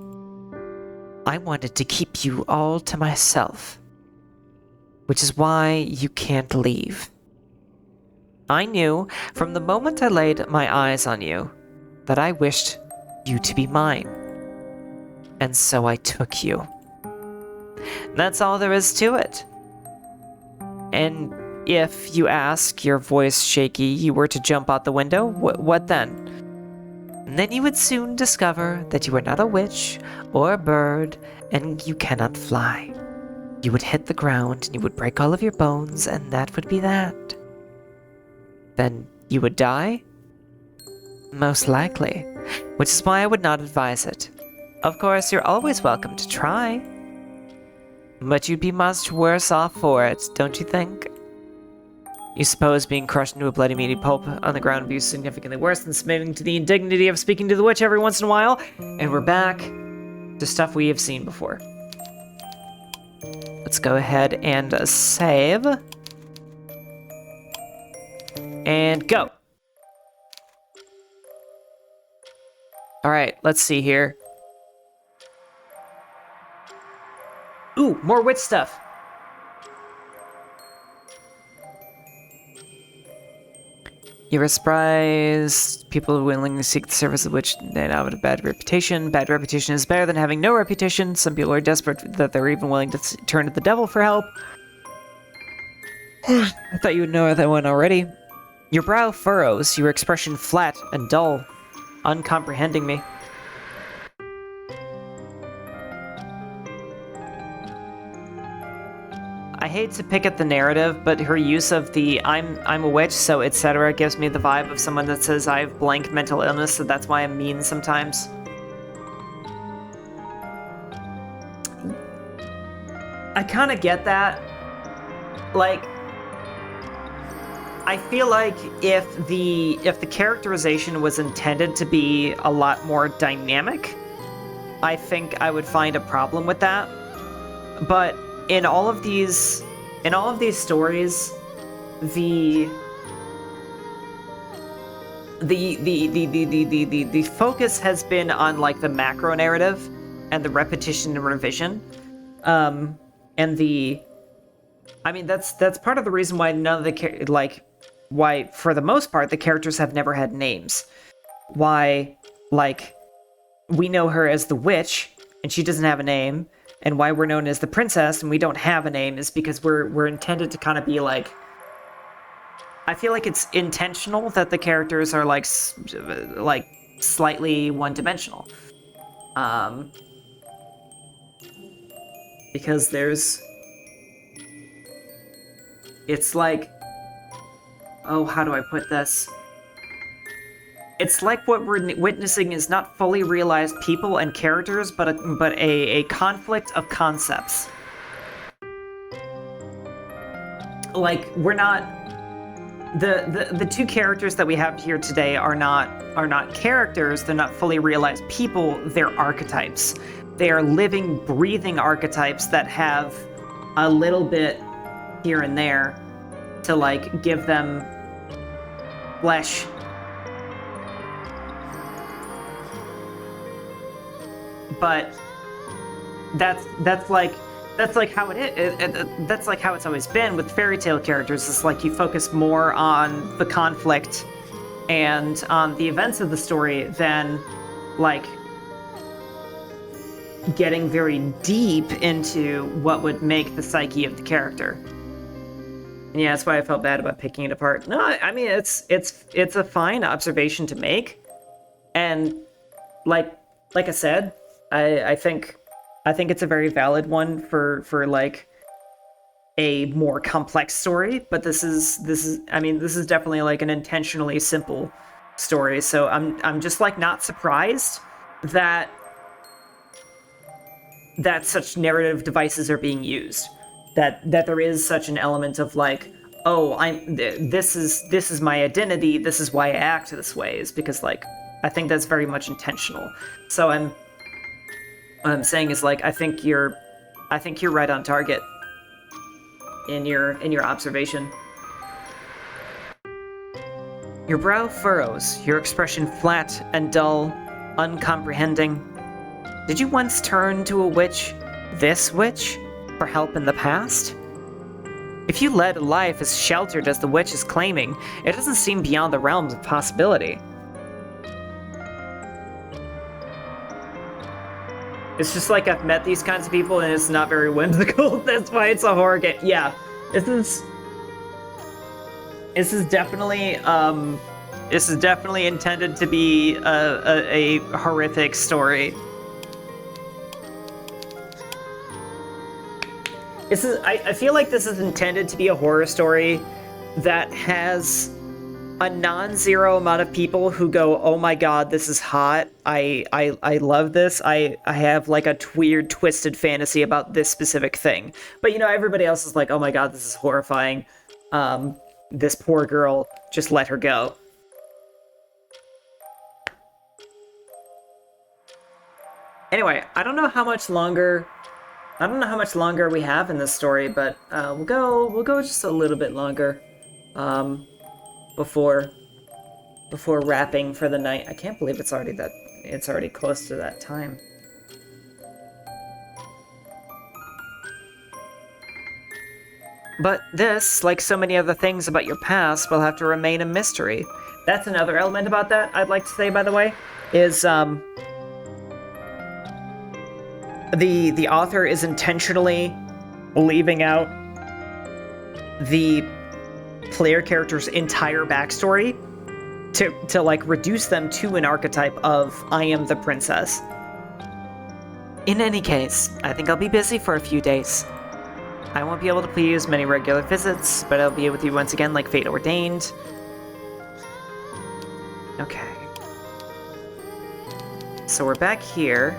S1: I wanted to keep you all to myself, which is why you can't leave. I knew from the moment I laid my eyes on you that I wished you to be mine, and so I took you. That's all there is to it. And if you ask, your voice shaky, you were to jump out the window, what then?
S2: And then you would soon discover that you are not a witch or a bird, and you cannot fly. You would hit the ground, and you would break all of your bones, and that would be that. Then you would die? Most likely, which is why I would not advise it. Of course, you're always welcome to try. But you'd be much worse off for it, don't you think? You suppose being crushed into a bloody meaty pulp on the ground would be significantly worse than submitting to the indignity of speaking to the witch every once in a while? And we're back to stuff we have seen before. Let's go ahead and save. And go! Alright, let's see here. Ooh, more witch stuff! You were surprised people willingly seek the service of which they now have a bad reputation. Bad reputation is better than having no reputation. Some people are desperate that they're even willing to turn to the devil for help. I thought you would know that one already. Your brow furrows, your expression flat and dull, uncomprehending me. I hate to pick at the narrative, but her use of the I'm a witch, so etc. gives me the vibe of someone that says I have blank mental illness, so that's why I'm mean sometimes. I kind of get that. Like, I feel like if the characterization was intended to be a lot more dynamic, I think I would find a problem with that. But in all of these stories, the focus has been on like the macro narrative and the repetition and revision, and I mean that's part of the reason why none of the why for the most part the characters have never had names. Why, like, we know her as the witch and she doesn't have a name. And why we're known as the princess and we don't have a name is because we're intended to kind of be like... I feel like it's intentional that the characters are like slightly one-dimensional. Because there's... It's like... Oh, how do I put this? It's like what we're witnessing is not fully realized people and characters, but a conflict of concepts. Like, we're not... The two characters that we have here today are not characters, they're not fully realized people, they're archetypes. They are living, breathing archetypes that have a little bit here and there to, like, give them flesh. But that's like how it is. That's like how it's always been with fairy tale characters. It's like you focus more on the conflict and on the events of the story than like getting very deep into what would make the psyche of the character. And yeah, that's why I felt bad about picking it apart. No, I mean it's a fine observation to make, and like I said. I think it's a very valid one for like a more complex story, but this is definitely like an intentionally simple story. So I'm just like not surprised that such narrative devices are being used. That there is such an element of like, oh, this is my identity, this is why I act this way, is because like I think that's very much intentional. So what I'm saying is, like, I think you're right on target in your observation. Your brow furrows, your expression flat and dull, uncomprehending. Did you once turn to a witch, this witch, for help in the past? If you led a life as sheltered as the witch is claiming, it doesn't seem beyond the realms of possibility. It's just like I've met these kinds of people and it's not very whimsical. That's why it's a horror game. Yeah, this is definitely
S1: This is definitely intended to be a horrific story. I feel like this is intended to be a horror story that has a non-zero amount of people who go, oh my god, this is hot. I love this. I have like a weird twisted fantasy about this specific thing. But you know, everybody else is like, oh my god, this is horrifying. This poor girl, just let her go. Anyway, I don't know how much longer we have in this story, but we'll go just a little bit longer before wrapping for the night. I can't believe it's already close to that time. But this, like so many other things about your past, will have to remain a mystery. That's another element about that I'd like to say, by the way, is the author is intentionally leaving out the player character's entire backstory to like reduce them to an archetype of I am the princess. In any case, I think I'll be busy for a few days. I won't be able to pay you as many regular visits, but I'll be with you once again like fate ordained. Okay. So we're back here.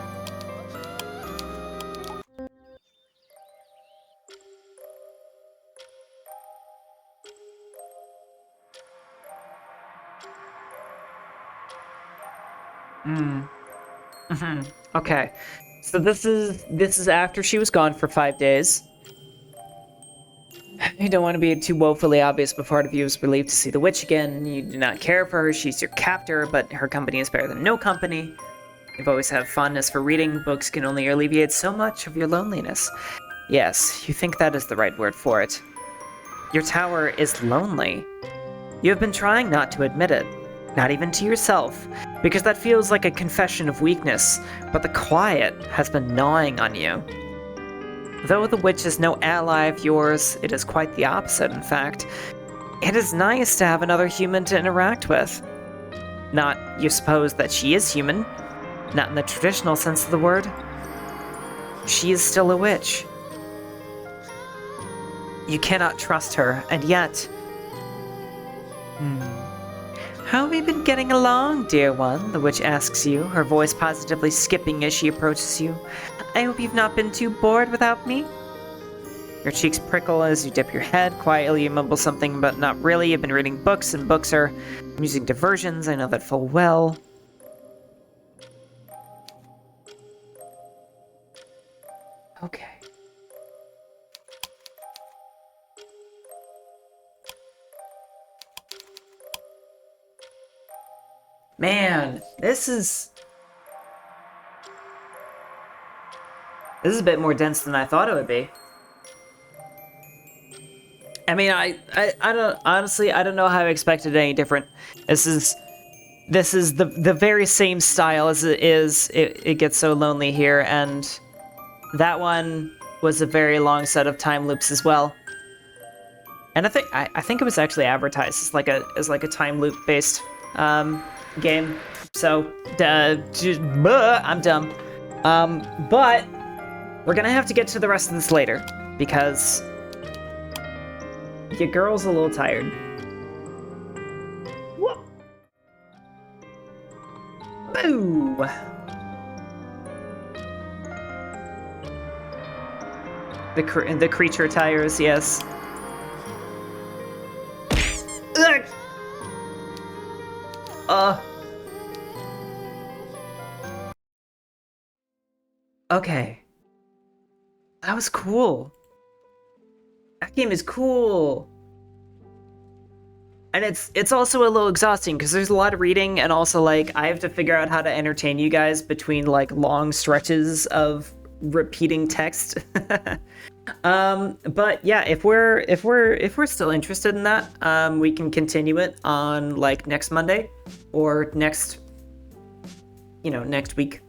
S1: Okay. So this is after she was gone for 5 days. You don't want to be too woefully obvious, but part of you is relieved to see the witch again. You do not care for her, she's your captor, but her company is better than no company. You've always had fondness for reading. Books can only alleviate so much of your loneliness. Yes, you think that is the right word for it. Your tower is lonely. You have been trying not to admit it, not even to yourself, because that feels like a confession of weakness, but the quiet has been gnawing on you. Though the witch is no ally of yours, it is quite the opposite, in fact. It is nice to have another human to interact with. Not, you suppose, that she is human. Not in the traditional sense of the word. She is still a witch. You cannot trust her, and yet... How have you been getting along, dear one? The witch asks you, her voice positively skipping as she approaches you. I hope you've not been too bored without me? Your cheeks prickle as you dip your head. Quietly you mumble something, but not really. You've been reading books, and books are amusing diversions. I know that full well. Okay. Man, this is a bit more dense than I thought it would be. I mean, I don't, honestly, I don't know how I expected any different. This is the very same style as it is. It gets so lonely here, and that one was a very long set of time loops as well. And I think it was actually advertised as like a time loop based game. So I'm dumb. But we're gonna have to get to the rest of this later because your girl's a little tired. Whoa. Boo! The creature tires, yes. Ugh. Okay. That was cool. That game is cool. And it's also a little exhausting because there's a lot of reading, and also like I have to figure out how to entertain you guys between like long stretches of repeating text. But yeah, if we're still interested in that, we can continue it on like next Monday or next week.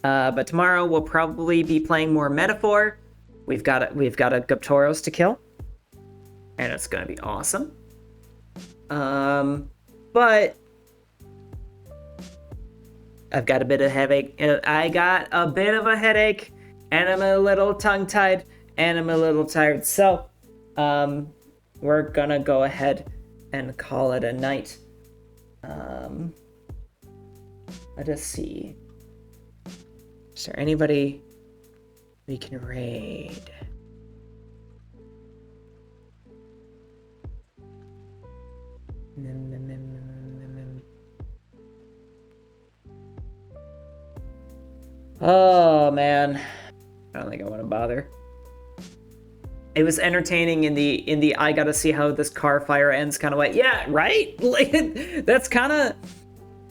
S1: But tomorrow we'll probably be playing more Metaphor. We've got a Guptoros to kill, and it's gonna be awesome. But I've got a bit of headache. I got a bit of a headache, and I'm a little tongue-tied, and I'm a little tired. So, we're gonna go ahead and call it a night. Let us see. Is there anybody we can raid? Oh man, I don't think I want to bother. It was entertaining in the I gotta see how this car fire ends kind of way. Yeah, right. Like that's kind of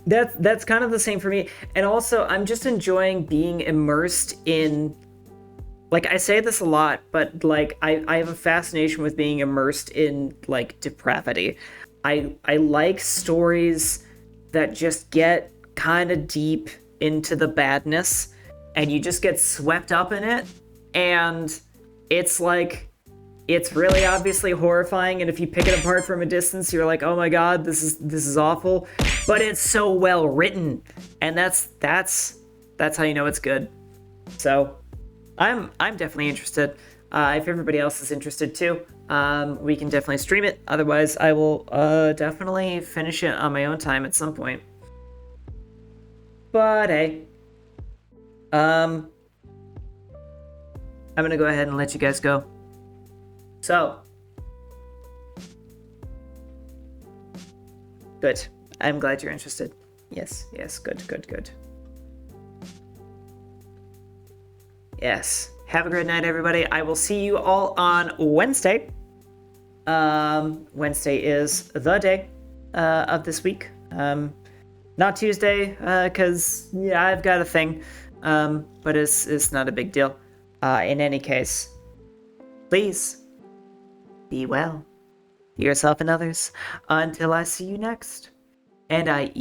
S1: the same for me. And also, I'm just enjoying being immersed in. Like I say this a lot, but like I have a fascination with being immersed in like depravity. I like stories that just get kind of deep into the badness and you just get swept up in it, and it's like it's really obviously horrifying, and if you pick it apart from a distance you're like, oh my god, this is awful, but it's so well written, and that's how you know it's good. So I'm definitely interested. If everybody else is interested too, we can definitely stream it. Otherwise, I will definitely finish it on my own time at some point. But hey, I'm gonna go ahead and let you guys go. So, good. I'm glad you're interested. Yes, good. Yes. Have a great night, everybody. I will see you all on Wednesday. Wednesday is the day of this week. Not Tuesday, because yeah, I've got a thing. But it's not a big deal. In any case, please be well. Yourself and others. Until I see you next. And I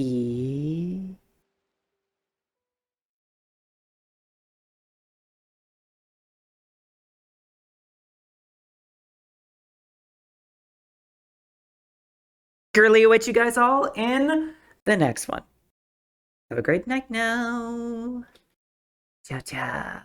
S1: eagerly await you guys all in the next one. Have a great night now. Ciao, ciao.